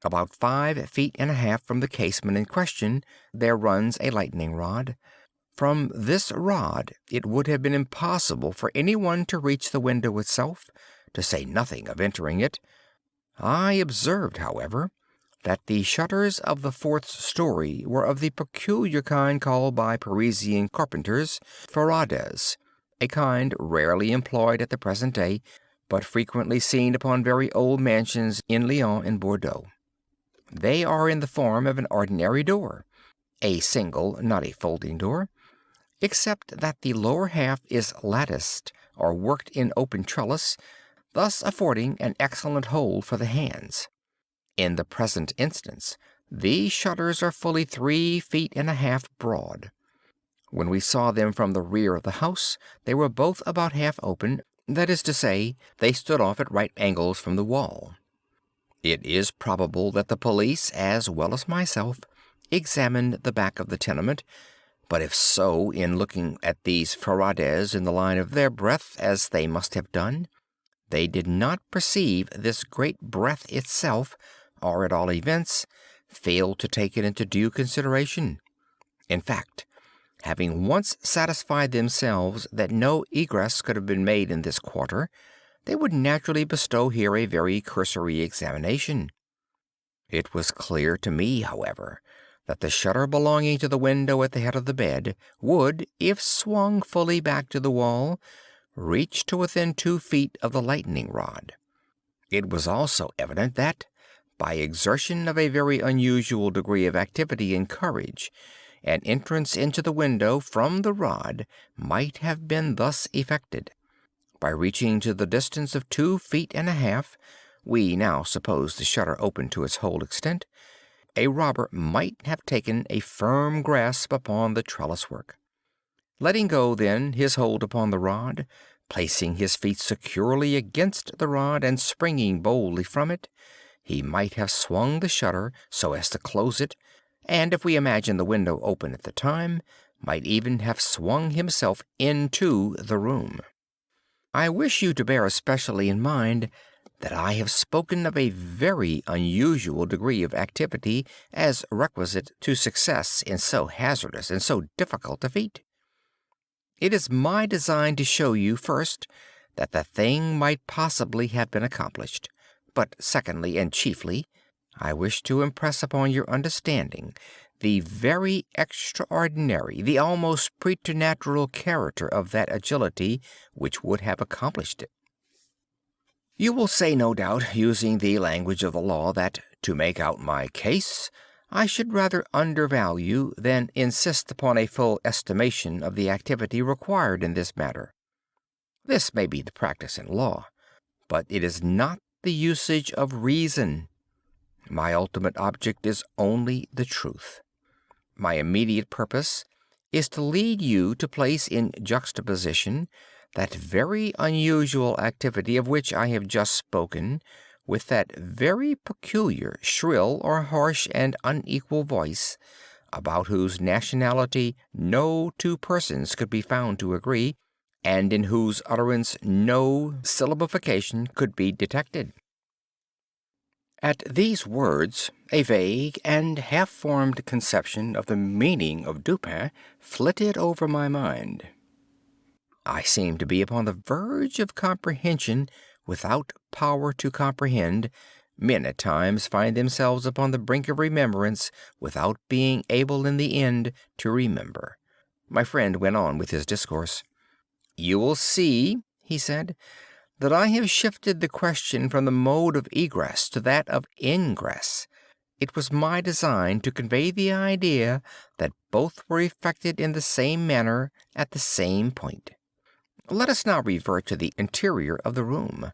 About 5 feet and a half from the casement in question there runs a lightning rod. From this rod it would have been impossible for anyone to reach the window itself, to say nothing of entering it. I observed, however, that the shutters of the 4th story were of the peculiar kind called by Parisian carpenters ferrades, a kind rarely employed at the present day, but frequently seen upon very old mansions in Lyons and Bordeaux. They are in the form of an ordinary door, a single, not a folding door, except that the lower half is latticed or worked in open trellis, thus affording an excellent hold for the hands. In the present instance, these shutters are fully 3 feet and a half broad. When we saw them from the rear of the house, they were both about half open, that is to say, they stood off at right angles from the wall. It is probable that the police, as well as myself, examined the back of the tenement, but if so, in looking at these ferrades in the line of their breadth, as they must have done, they did not perceive this great breadth itself, or at all events, failed to take it into due consideration. In fact, having once satisfied themselves that no egress could have been made in this quarter, they would naturally bestow here a very cursory examination. It was clear to me, however, that the shutter belonging to the window at the head of the bed would, if swung fully back to the wall, reach to within 2 feet of the lightning rod. It was also evident that, by exertion of a very unusual degree of activity and courage, an entrance into the window from the rod might have been thus effected. By reaching to the distance of 2 feet and a half, we now suppose the shutter open to its whole extent, a robber might have taken a firm grasp upon the trellis work. Letting go, then, his hold upon the rod, placing his feet securely against the rod, and springing boldly from it, he might have swung the shutter so as to close it, and, if we imagine the window open at the time, might even have swung himself into the room. I wish you to bear especially in mind that I have spoken of a very unusual degree of activity as requisite to success in so hazardous and so difficult a feat. It is my design to show you, first, that the thing might possibly have been accomplished, but secondly and chiefly, I wish to impress upon your understanding the very extraordinary, the almost preternatural character of that agility which would have accomplished it. You will say, no doubt, using the language of the law, that, to make out my case, I should rather undervalue than insist upon a full estimation of the activity required in this matter. This may be the practice in law, but it is not the usage of reason. My ultimate object is only the truth. My immediate purpose is to lead you to place in juxtaposition that very unusual activity of which I have just spoken, with that very peculiar, shrill, or harsh and unequal voice, about whose nationality no 2 persons could be found to agree, and in whose utterance no syllabification could be detected. At these words, a vague and half-formed conception of the meaning of Dupin flitted over my mind. I seemed to be upon the verge of comprehension without power to comprehend. Men at times find themselves upon the brink of remembrance without being able in the end to remember. My friend went on with his discourse. "You will see," he said, that I have shifted the question from the mode of egress to that of ingress. It was my design to convey the idea that both were effected in the same manner at the same point. Let us now revert to the interior of the room.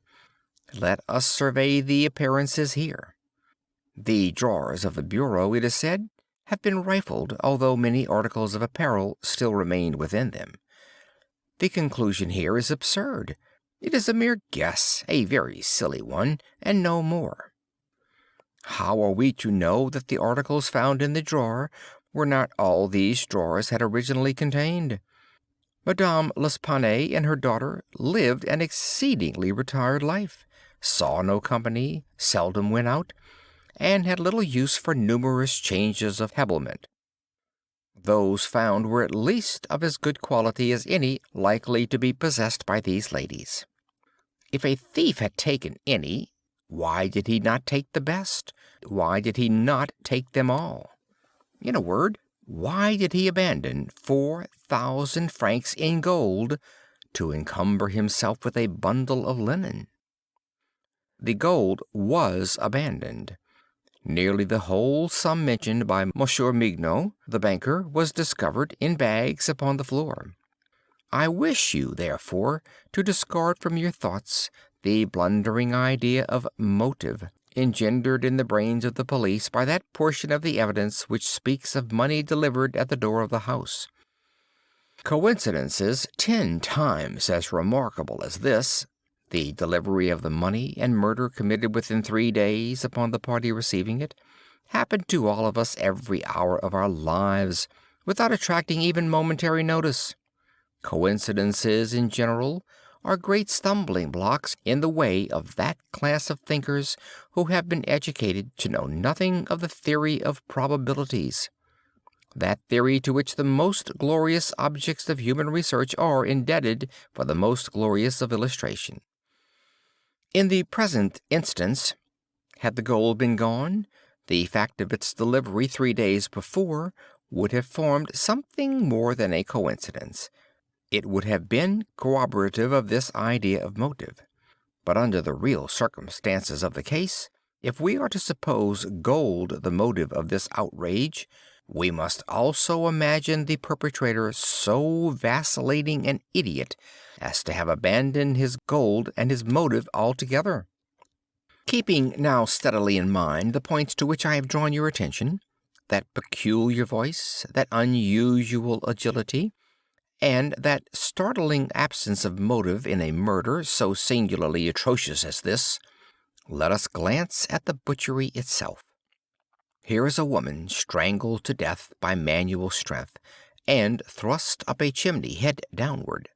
Let us survey the appearances here. The drawers of the bureau, it is said, have been rifled, although many articles of apparel still remain within them. The conclusion here is absurd. It is a mere guess, a very silly one, and no more. How are we to know that the articles found in the drawer were not all these drawers had originally contained? Madame L'Espanaye and her daughter lived an exceedingly retired life, saw no company, seldom went out, and had little use for numerous changes of habiliment. Those found were at least of as good quality as any likely to be possessed by these ladies. If a thief had taken any, why did he not take the best? Why did he not take them all? In a word, why did he abandon 4,000 francs in gold to encumber himself with a bundle of linen? The gold was abandoned. Nearly the whole sum mentioned by M. Mignot, the banker, was discovered in bags upon the floor. I wish you, therefore, to discard from your thoughts the blundering idea of motive engendered in the brains of the police by that portion of the evidence which speaks of money delivered at the door of the house. Coincidences 10 times as remarkable as this, the delivery of the money and murder committed within 3 days upon the party receiving it, happen to all of us every hour of our lives, without attracting even momentary notice. Coincidences in general are great stumbling blocks in the way of that class of thinkers who have been educated to know nothing of the theory of probabilities, that theory to which the most glorious objects of human research are indebted for the most glorious of illustration. In the present instance, had the gold been gone, the fact of its delivery 3 days before would have formed something more than a coincidence. It would have been corroborative of this idea of motive. But under the real circumstances of the case, if we are to suppose gold the motive of this outrage, we must also imagine the perpetrator so vacillating an idiot as to have abandoned his gold and his motive altogether. Keeping now steadily in mind the points to which I have drawn your attention, that peculiar voice, that unusual agility, and that startling absence of motive in a murder so singularly atrocious as this, let us glance at the butchery itself. Here is a woman strangled to death by manual strength, and thrust up a chimney head downward.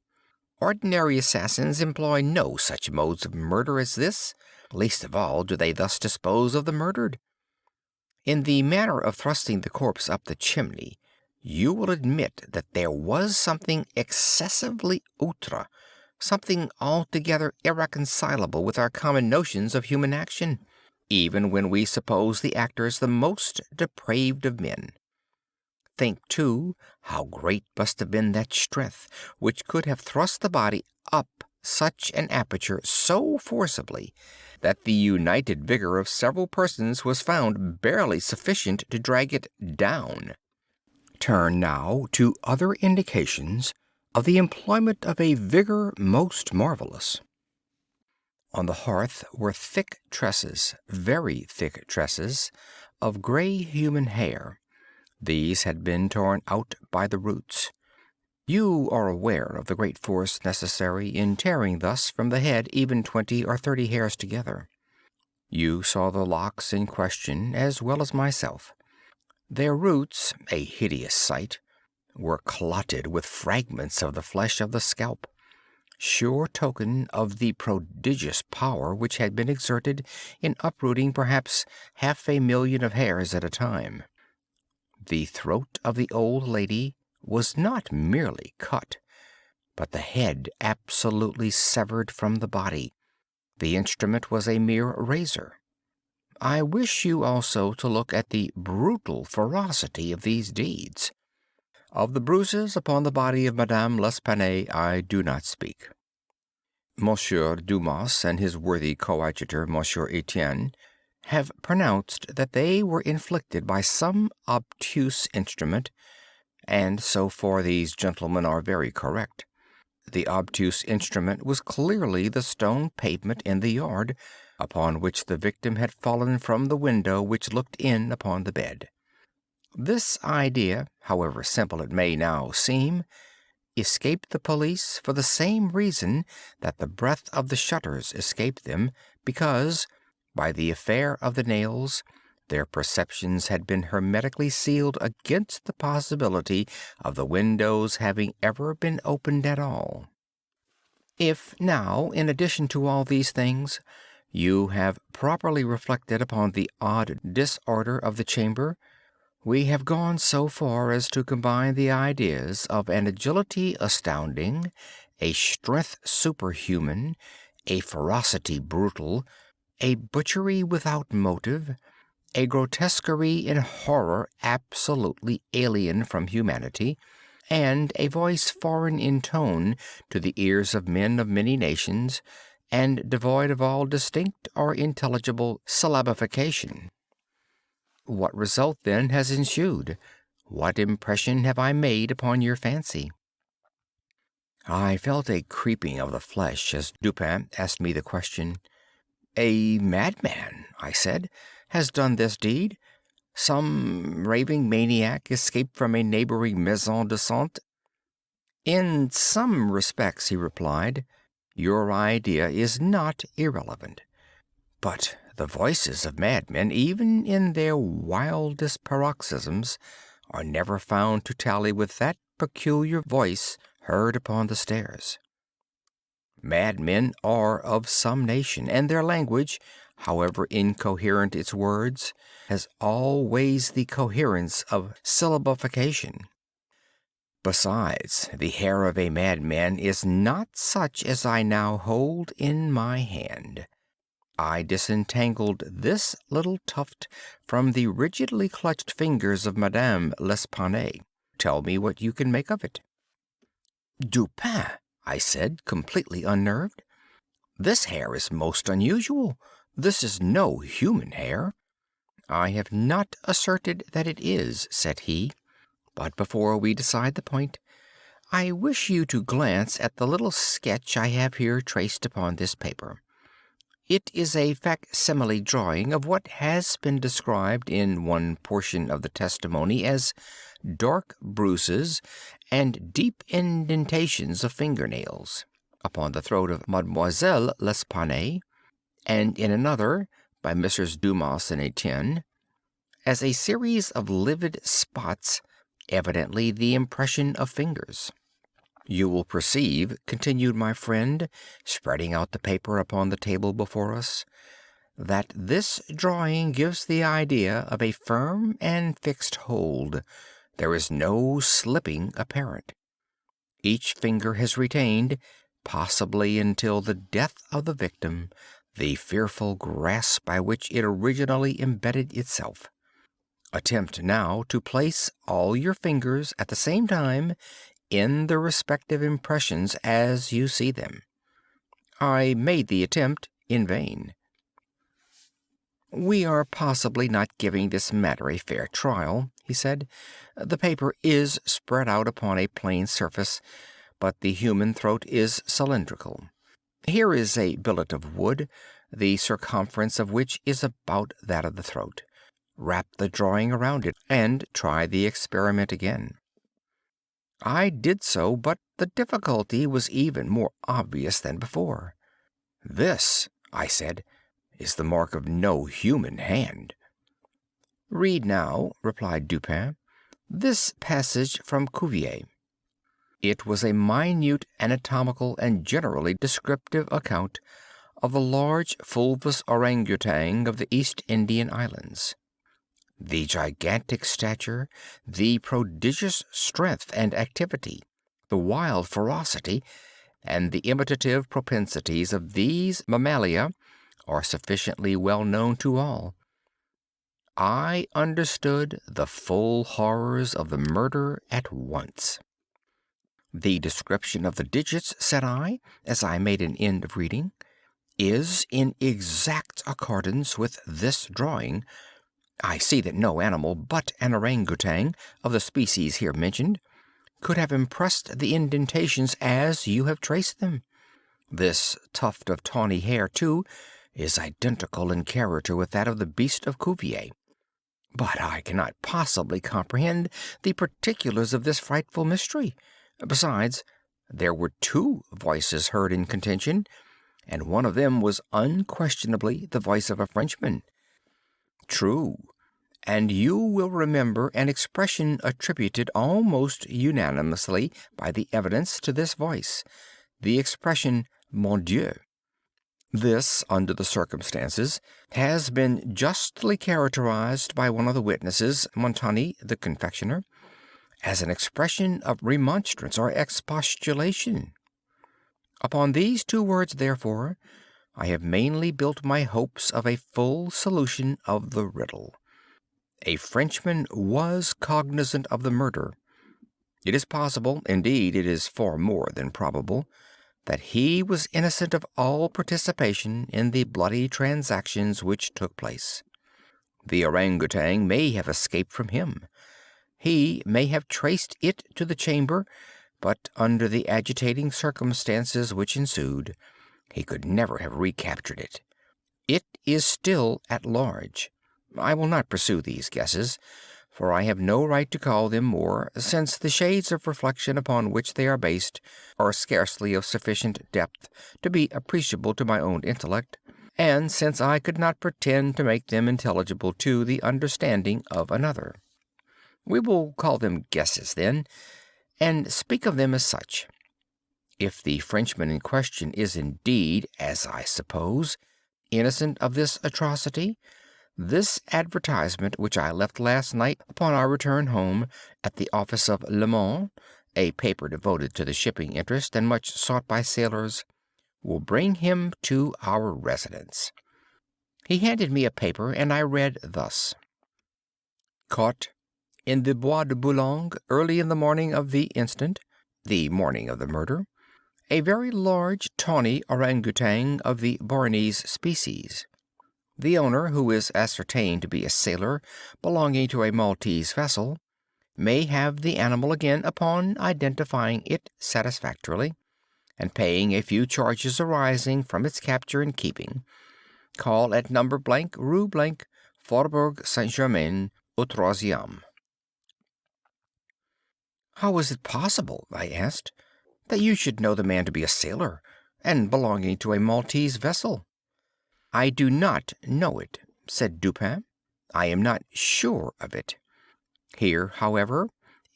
Ordinary assassins employ no such modes of murder as this, least of all do they thus dispose of the murdered. In the manner of thrusting the corpse up the chimney, you will admit that there was something excessively outre, something altogether irreconcilable with our common notions of human action, even when we suppose the actors the most depraved of men. Think, too, how great must have been that strength which could have thrust the body up such an aperture so forcibly that the united vigor of several persons was found barely sufficient to drag it down. Turn now to other indications of the employment of a vigor most marvelous. On the hearth were thick tresses, very thick tresses, of gray human hair. These had been torn out by the roots. You are aware of the great force necessary in tearing thus from the head even 20 or 30 hairs together. You saw the locks in question as well as myself. Their roots, a hideous sight, were clotted with fragments of the flesh of the scalp, sure token of the prodigious power which had been exerted in uprooting perhaps 500,000 of hairs at a time. The throat of the old lady was not merely cut, but the head absolutely severed from the body. The instrument was a mere razor. I wish you also to look at the brutal ferocity of these deeds. Of the bruises upon the body of Madame L'Espanaye I do not speak. Monsieur Dumas and his worthy coadjutor, Monsieur Etienne, have pronounced that they were inflicted by some obtuse instrument, and so far these gentlemen are very correct. The obtuse instrument was clearly the stone pavement in the yard, upon which the victim had fallen from the window which looked in upon the bed. This idea, however simple it may now seem, escaped the police for the same reason that the breadth of the shutters escaped them, because, by the affair of the nails, their perceptions had been hermetically sealed against the possibility of the windows having ever been opened at all. If now, in addition to all these things, you have properly reflected upon the odd disorder of the chamber, we have gone so far as to combine the ideas of an agility astounding, a strength superhuman, a ferocity brutal, a butchery without motive, a grotesquerie in horror absolutely alien from humanity, and a voice foreign in tone to the ears of men of many nations, and devoid of all distinct or intelligible syllabification. What result, then, has ensued? What impression have I made upon your fancy? I felt a creeping of the flesh as Dupin asked me the question. A madman, I said, has done this deed. Some raving maniac escaped from a neighboring maison de santé. In some respects, he replied, your idea is not irrelevant. But the voices of madmen, even in their wildest paroxysms, are never found to tally with that peculiar voice heard upon the stairs. Madmen are of some nation, and their language, however incoherent its words, has always the coherence of syllabification. Besides, the hair of a madman is not such as I now hold in my hand. I disentangled this little tuft from the rigidly clutched fingers of Madame L'Espanaye. Tell me what you can make of it. Dupin, I said, completely unnerved, this hair is most unusual. This is no human hair. I have not asserted that it is, said he, but before we decide the point, I wish you to glance at the little sketch I have here traced upon this paper. It is a facsimile drawing of what has been described in one portion of the testimony as dark bruises and deep indentations of fingernails upon the throat of Mademoiselle L'Espanaye, and in another, by Messrs. Dumas and Etienne, as a series of livid spots, evidently the impression of fingers. You will perceive, continued my friend, spreading out the paper upon the table before us, that this drawing gives the idea of a firm and fixed hold. There is no slipping apparent. Each finger has retained, possibly until the death of the victim, the fearful grasp by which it originally embedded itself. Attempt now to place all your fingers at the same time in the respective impressions as you see them. I made the attempt in vain. We are possibly not giving this matter a fair trial, he said. The paper is spread out upon a plain surface, but the human throat is cylindrical. Here is a billet of wood, the circumference of which is about that of the throat. Wrap the drawing around it, and try the experiment again. I did so, but the difficulty was even more obvious than before. This, I said, is the mark of no human hand. Read now, replied Dupin, this passage from Cuvier. It was a minute anatomical and generally descriptive account of the large fulvous orangutan of the East Indian Islands. The gigantic stature, the prodigious strength and activity, the wild ferocity, and the imitative propensities of these mammalia are sufficiently well known to all. I understood the full horrors of the murder at once. "The description of the digits," said I, as I made an end of reading, "is in exact accordance with this drawing. I see that no animal but an orangutan of the species here mentioned could have impressed the indentations as you have traced them. This tuft of tawny hair, too, is identical in character with that of the beast of Cuvier. But I cannot possibly comprehend the particulars of this frightful mystery. Besides, there were two voices heard in contention, and one of them was unquestionably the voice of a Frenchman." "True. And you will remember an expression attributed almost unanimously by the evidence to this voice, the expression 'Mon Dieu.' This, under the circumstances, has been justly characterized by one of the witnesses, Montani, the confectioner, as an expression of remonstrance or expostulation. Upon these two words, therefore, I have mainly built my hopes of a full solution of the riddle. A Frenchman was cognizant of the murder. It is possible, indeed it is far more than probable, that he was innocent of all participation in the bloody transactions which took place. The orangutan may have escaped from him. He may have traced it to the chamber, but under the agitating circumstances which ensued, he could never have recaptured it. It is still at large. I will not pursue these guesses, for I have no right to call them more, since the shades of reflection upon which they are based are scarcely of sufficient depth to be appreciable to my own intellect, and since I could not pretend to make them intelligible to the understanding of another. We will call them guesses, then, and speak of them as such. If the Frenchman in question is indeed, as I suppose, innocent of this atrocity, this advertisement which I left last night upon our return home at the office of Le Monde, a paper devoted to the shipping interest and much sought by sailors, will bring him to our residence." He handed me a paper, and I read thus: "Caught in the Bois de Boulogne early in the morning of the instant, the morning of the murder, a very large tawny orangutan of the Bornese species. The owner, who is ascertained to be a sailor belonging to a Maltese vessel, may have the animal again upon identifying it satisfactorily, and paying a few charges arising from its capture and keeping. Call at No. Rue Faubourg Saint-Germain, au troisième." "How is it possible," I asked, "that you should know the man to be a sailor, and belonging to a Maltese vessel?" "I do not know it," said Dupin. "I am not sure of it. Here, however,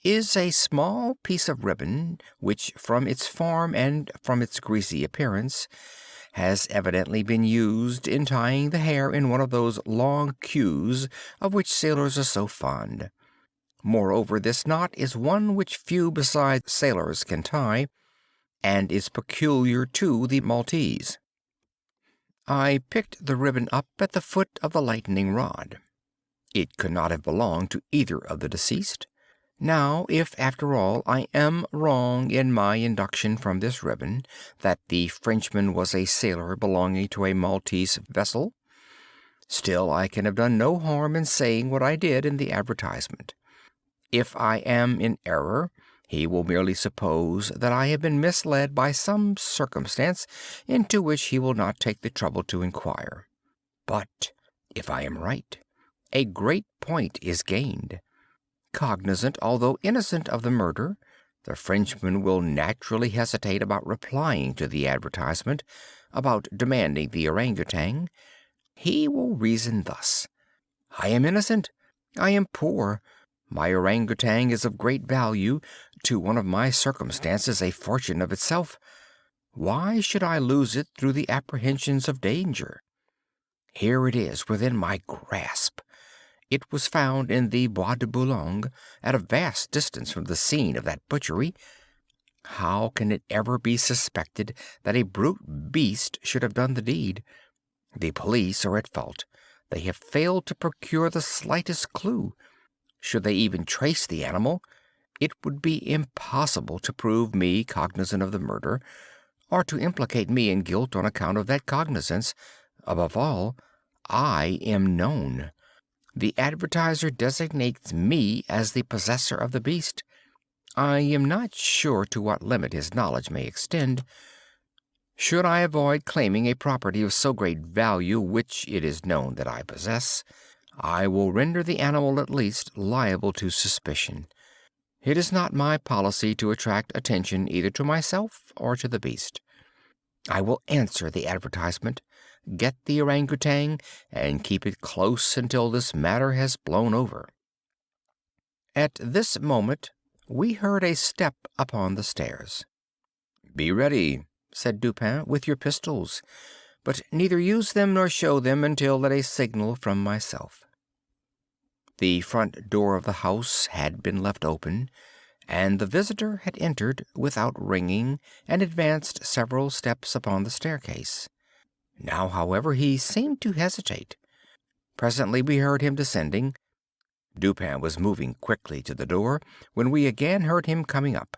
is a small piece of ribbon, which, from its form and from its greasy appearance, has evidently been used in tying the hair in one of those long queues of which sailors are so fond. Moreover, this knot is one which few besides sailors can tie, and is peculiar to the Maltese. I picked the ribbon up at the foot of the lightning rod. It could not have belonged to either of the deceased. Now, if, after all, I am wrong in my induction from this ribbon that the Frenchman was a sailor belonging to a Maltese vessel, still I can have done no harm in saying what I did in the advertisement. If I am in error, he will merely suppose that I have been misled by some circumstance into which he will not take the trouble to inquire. But if I am right, a great point is gained. Cognizant, although innocent, of the murder, the Frenchman will naturally hesitate about replying to the advertisement, about demanding the orangutan. He will reason thus: I am innocent. I am poor. My orangutan is of great value, to one of my circumstances a fortune of itself. Why should I lose it through the apprehensions of danger? Here it is within my grasp. It was found in the Bois de Boulogne, at a vast distance from the scene of that butchery. How can it ever be suspected that a brute beast should have done the deed? The police are at fault. They have failed to procure the slightest clue. Should they even trace the animal, it would be impossible to prove me cognizant of the murder, or to implicate me in guilt on account of that cognizance. Above all, I am known. The advertiser designates me as the possessor of the beast. I am not sure to what limit his knowledge may extend. Should I avoid claiming a property of so great value which it is known that I possess, I will render the animal at least liable to suspicion. It is not my policy to attract attention either to myself or to the beast. I will answer the advertisement, get the orangutan, and keep it close until this matter has blown over." At this moment we heard a step upon the stairs. "Be ready," said Dupin, "with your pistols, but neither use them nor show them until at a signal from myself." The front door of the house had been left open, and the visitor had entered without ringing and advanced several steps upon the staircase. Now, however, he seemed to hesitate. Presently we heard him descending. Dupin was moving quickly to the door when we again heard him coming up.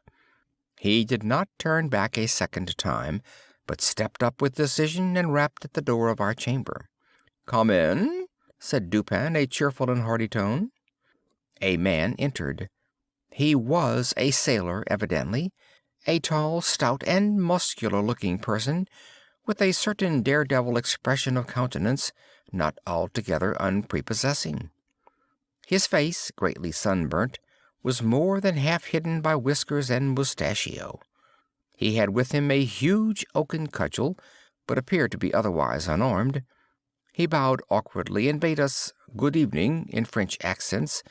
He did not turn back a second time, but stepped up with decision and rapped at the door of our chamber. "Come in," said Dupin, in a cheerful and hearty tone. A man entered. He was a sailor, evidently, a tall, stout, and muscular-looking person, with a certain daredevil expression of countenance, not altogether unprepossessing. His face, greatly sunburnt, was more than half hidden by whiskers and mustachio. He had with him a huge oaken cudgel, but appeared to be otherwise unarmed. He bowed awkwardly and bade us good evening in French accents,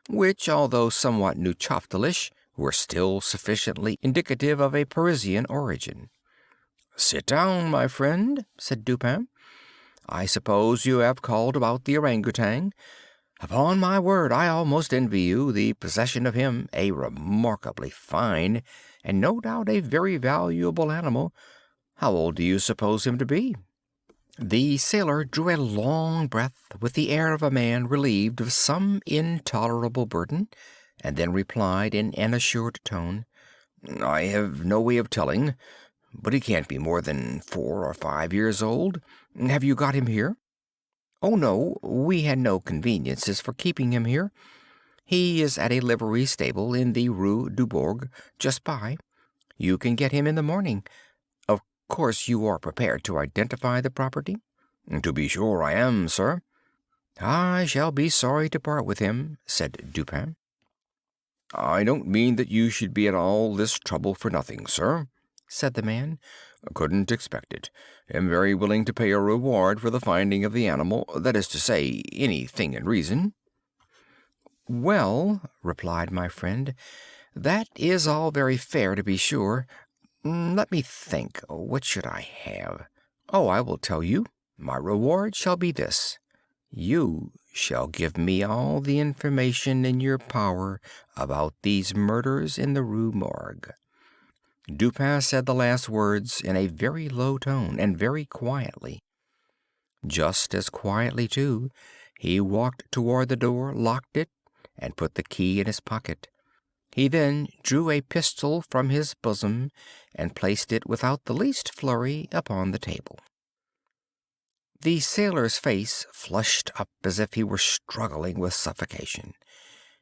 which, although somewhat Neufchatelish, were still sufficiently indicative of a Parisian origin. "Sit down, my friend," said Dupin. "I suppose you have called about the orangutan. Upon my word, I almost envy you the possession of him, a remarkably fine, and no doubt a very valuable animal. How old do you suppose him to be?" The sailor drew a long breath, with the air of a man relieved of some intolerable burden, and then replied in an assured tone, "I have no way of telling, but he can't be more than 4 or 5 years old. Have you got him here?" "Oh, no, we had no conveniences for keeping him here. He is at a livery stable in the Rue Morgue, just by. You can get him in the morning. Of course you are prepared to identify the property?" "To be sure I am, sir." "I shall be sorry to part with him," said Dupin. "I don't mean that you should be at all this trouble for nothing, sir," said the man. "Couldn't expect it. Am very willing to pay a reward for the finding of the animal, that is to say, anything in reason." "Well," replied my friend, "that is all very fair, to be sure. Let me think. What should I have? Oh, I will tell you. My reward shall be this: you shall give me all the information in your power about these murders in the Rue Morgue." Dupin said the last words in a very low tone, and very quietly. Just as quietly, too, he walked toward the door, locked it, and put the key in his pocket. He then drew a pistol from his bosom, and placed it without the least flurry upon the table. The sailor's face flushed up as if he were struggling with suffocation.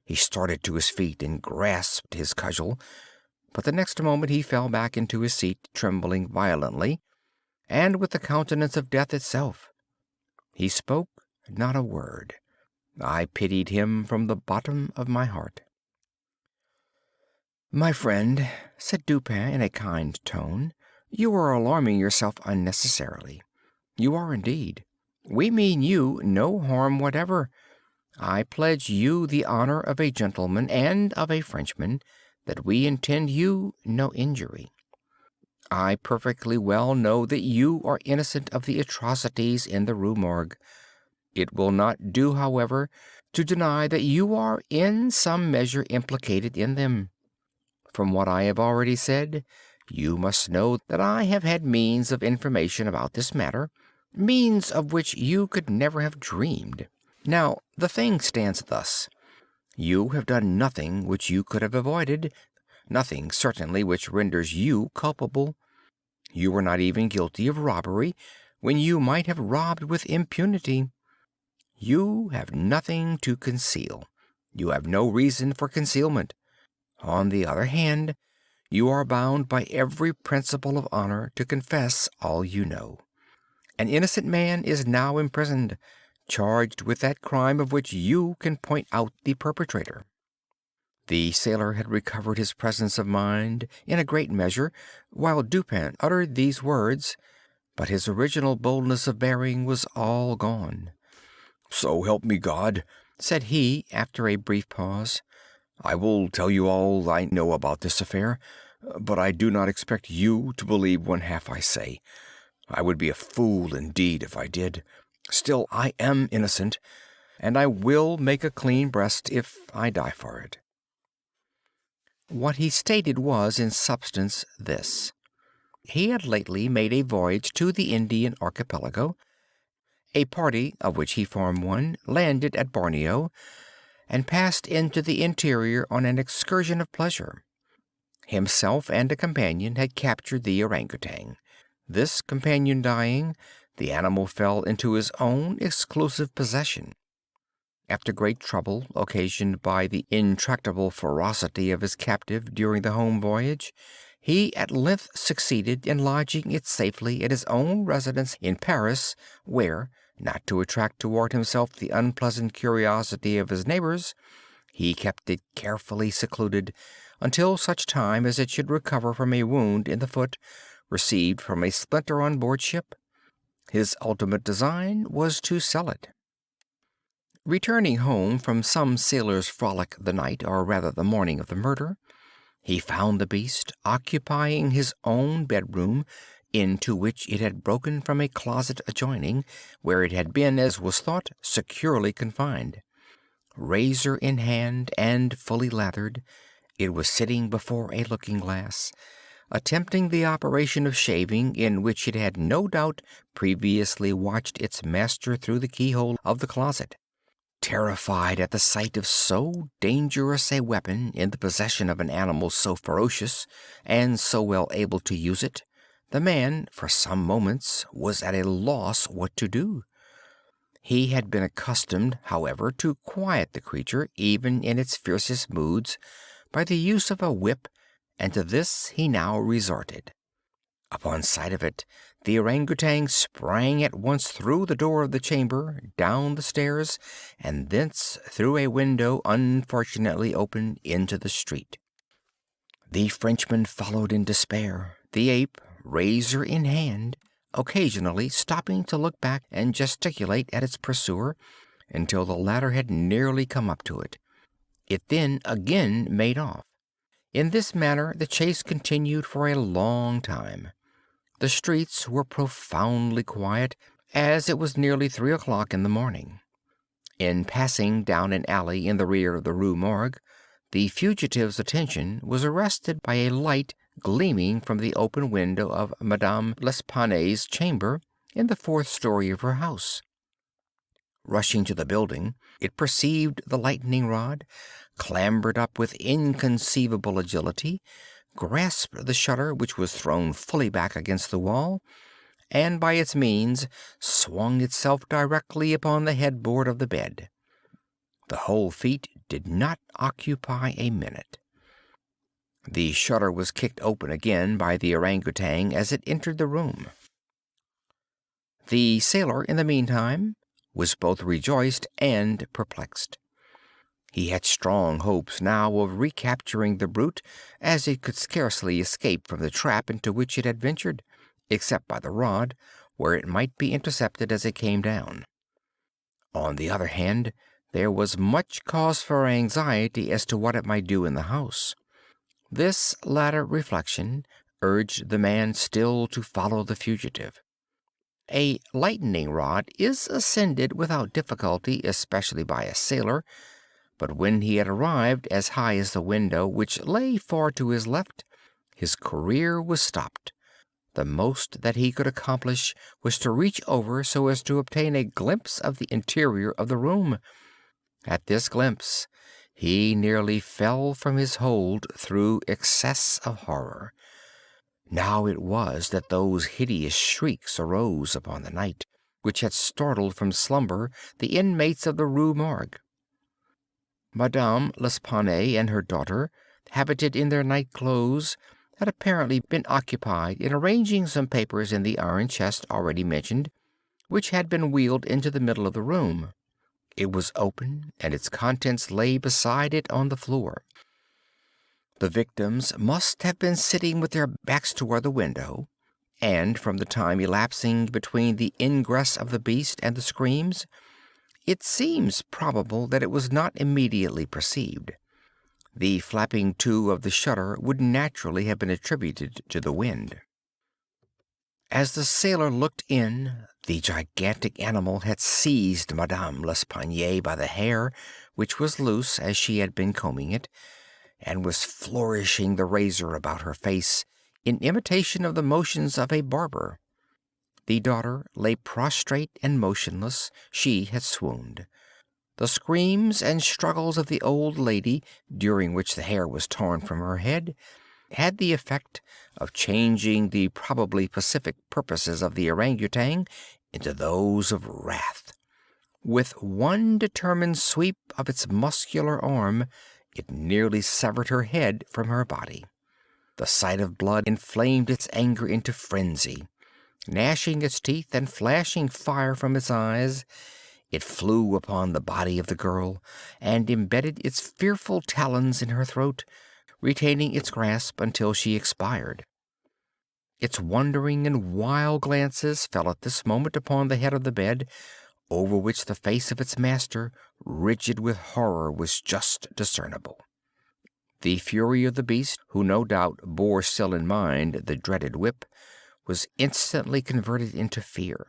He started to his feet and grasped his cudgel, but the next moment he fell back into his seat, trembling violently, and with the countenance of death itself. He spoke not a word. I pitied him from the bottom of my heart. "My friend," said Dupin in a kind tone, "you are alarming yourself unnecessarily. You are indeed. We mean you no harm whatever. I pledge you the honor of a gentleman and of a Frenchman that we intend you no injury. I perfectly well know that you are innocent of the atrocities in the Rue Morgue. It will not do, however, to deny that you are in some measure implicated in them. From what I have already said, you must know that I have had means of information about this matter, means of which you could never have dreamed. Now, the thing stands thus. You have done nothing which you could have avoided, nothing certainly which renders you culpable. You were not even guilty of robbery, when you might have robbed with impunity. You have nothing to conceal. You have no reason for concealment. On the other hand, you are bound by every principle of honor to confess all you know. An innocent man is now imprisoned, charged with that crime of which you can point out the perpetrator." The sailor had recovered his presence of mind in a great measure while Dupin uttered these words, but his original boldness of bearing was all gone. "So help me God," said he, after a brief pause, "I will tell you all I know about this affair, but I do not expect you to believe one half I say. I would be a fool indeed if I did. Still, I am innocent, and I will make a clean breast if I die for it." What he stated was, in substance, this. He had lately made a voyage to the Indian archipelago. A party, of which he formed one, landed at Borneo, and passed into the interior on an excursion of pleasure. Himself and a companion had captured the orangutan. This companion dying, the animal fell into his own exclusive possession. After great trouble occasioned by the intractable ferocity of his captive during the home voyage, he at length succeeded in lodging it safely at his own residence in Paris, where, not to attract toward himself the unpleasant curiosity of his neighbors, he kept it carefully secluded until such time as it should recover from a wound in the foot received from a splinter on board ship. His ultimate design was to sell it. Returning home from some sailor's frolic the night, or rather the morning of the murder, he found the beast occupying his own bedroom, into which it had broken from a closet adjoining, where it had been, as was thought, securely confined. Razor in hand and fully lathered, it was sitting before a looking-glass, attempting the operation of shaving, in which it had no doubt previously watched its master through the keyhole of the closet. Terrified at the sight of so dangerous a weapon in the possession of an animal so ferocious and so well able to use it, the man, for some moments, was at a loss what to do. He had been accustomed, however, to quiet the creature, even in its fiercest moods, by the use of a whip, and to this he now resorted. Upon sight of it, the orangutan sprang at once through the door of the chamber, down the stairs, and thence through a window unfortunately open into the street. The Frenchman followed in despair, the ape, razor in hand, occasionally stopping to look back and gesticulate at its pursuer, until the latter had nearly come up to it. It then again made off. In this manner the chase continued for a long time. The streets were profoundly quiet, as it was nearly 3 o'clock in the morning. In passing down an alley in the rear of the Rue Morgue, the fugitive's attention was arrested by a light gleaming from the open window of Madame L'Espanaye's chamber in the 4th story of her house. Rushing to the building, it perceived the lightning rod, clambered up with inconceivable agility, grasped the shutter, which was thrown fully back against the wall, and by its means swung itself directly upon the headboard of the bed. The whole feat did not occupy a minute. The shutter was kicked open again by the orangutan as it entered the room. The sailor, in the meantime, was both rejoiced and perplexed. He had strong hopes now of recapturing the brute, as it could scarcely escape from the trap into which it had ventured, except by the rod, where it might be intercepted as it came down. On the other hand, there was much cause for anxiety as to what it might do in the house. This latter reflection urged the man still to follow the fugitive. A lightning rod is ascended without difficulty, especially by a sailor, but when he had arrived as high as the window, which lay far to his left, his career was stopped. The most that he could accomplish was to reach over so as to obtain a glimpse of the interior of the room. At this glimpse he nearly fell from his hold through excess of horror. Now it was that those hideous shrieks arose upon the night, which had startled from slumber the inmates of the Rue Morgue. Madame L'Espanaye and her daughter, habited in their night clothes, had apparently been occupied in arranging some papers in the iron chest already mentioned, which had been wheeled into the middle of the room. It was open, and its contents lay beside it on the floor. The victims must have been sitting with their backs toward the window, and from the time elapsing between the ingress of the beast and the screams, it seems probable that it was not immediately perceived. The flapping to of the shutter would naturally have been attributed to the wind. As the sailor looked in, the gigantic animal had seized Madame L'Espanaye by the hair, which was loose as she had been combing it, and was flourishing the razor about her face in imitation of the motions of a barber. The daughter lay prostrate and motionless. She had swooned. The screams and struggles of the old lady, during which the hair was torn from her head, had the effect of changing the probably pacific purposes of the orangutan into those of wrath. With one determined sweep of its muscular arm, it nearly severed her head from her body. The sight of blood inflamed its anger into frenzy. Gnashing its teeth and flashing fire from its eyes, it flew upon the body of the girl and embedded its fearful talons in her throat, retaining its grasp until she expired. Its wondering and wild glances fell at this moment upon the head of the bed, over which the face of its master, rigid with horror, was just discernible. The fury of the beast, who no doubt bore still in mind the dreaded whip, was instantly converted into fear.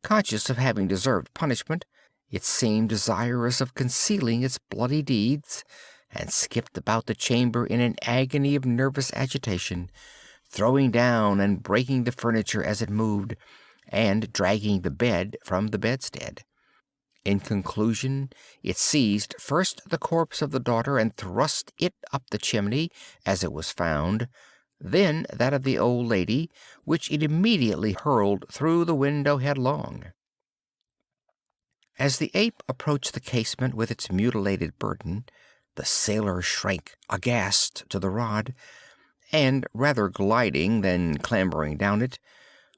Conscious of having deserved punishment, it seemed desirous of concealing its bloody deeds, and skipped about the chamber in an agony of nervous agitation, throwing down and breaking the furniture as it moved, and dragging the bed from the bedstead. In conclusion, it seized first the corpse of the daughter and thrust it up the chimney, as it was found, then that of the old lady, which it immediately hurled through the window headlong. As the ape approached the casement with its mutilated burden, the sailor shrank aghast to the rod, and, rather gliding than clambering down it,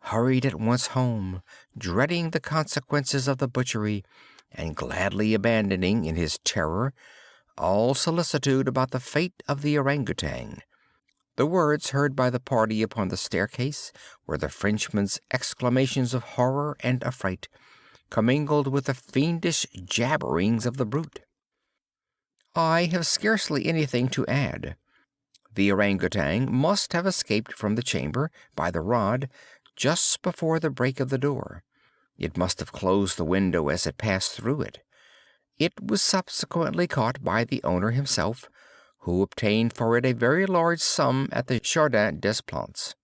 hurried at once home, dreading the consequences of the butchery, and gladly abandoning, in his terror, all solicitude about the fate of the orangutan. The words heard by the party upon the staircase were the Frenchman's exclamations of horror and affright, commingled with the fiendish jabberings of the brute. I have scarcely anything to add. The orangutan must have escaped from the chamber, by the rod, just before the break of the door. It must have closed the window as it passed through it. It was subsequently caught by the owner himself, who obtained for it a very large sum at the Jardin des Plantes.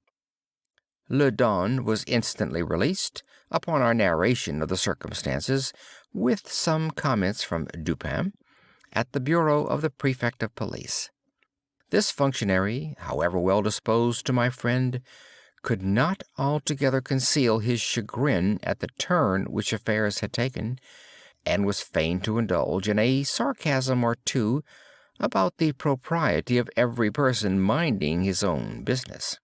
Le Don was instantly released, upon our narration of the circumstances, with some comments from Dupin, at the bureau of the Prefect of Police. This functionary, however well disposed to my friend, could not altogether conceal his chagrin at the turn which affairs had taken, and was fain to indulge in a sarcasm or two about the propriety of every person minding his own business.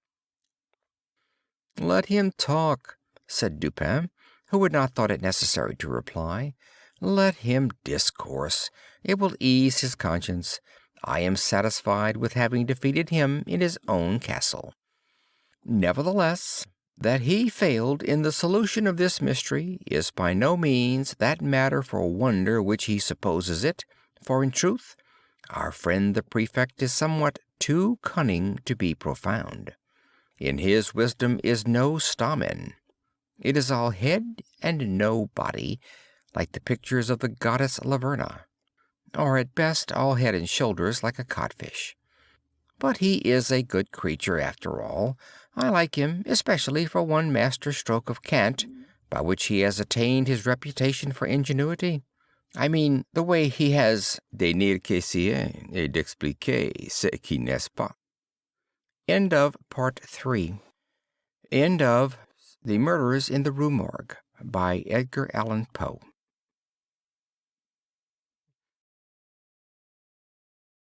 "Let him talk," said Dupin, who had not thought it necessary to reply. "Let him discourse. It will ease his conscience. I am satisfied with having defeated him in his own castle. Nevertheless, that he failed in the solution of this mystery is by no means that matter for wonder which he supposes it, for in truth our friend the Prefect is somewhat too cunning to be profound. In his wisdom is no stamen. It is all head and no body, like the pictures of the goddess Laverna, or at best all head and shoulders, like a codfish. But he is a good creature after all. I like him, especially for one master stroke of cant, by which he has attained his reputation for ingenuity. I mean, the way he has de dire que sien et d'expliquer ce qui n'est pas. End of Part 3. End of The Murders in the Rue Morgue by Edgar Allan Poe.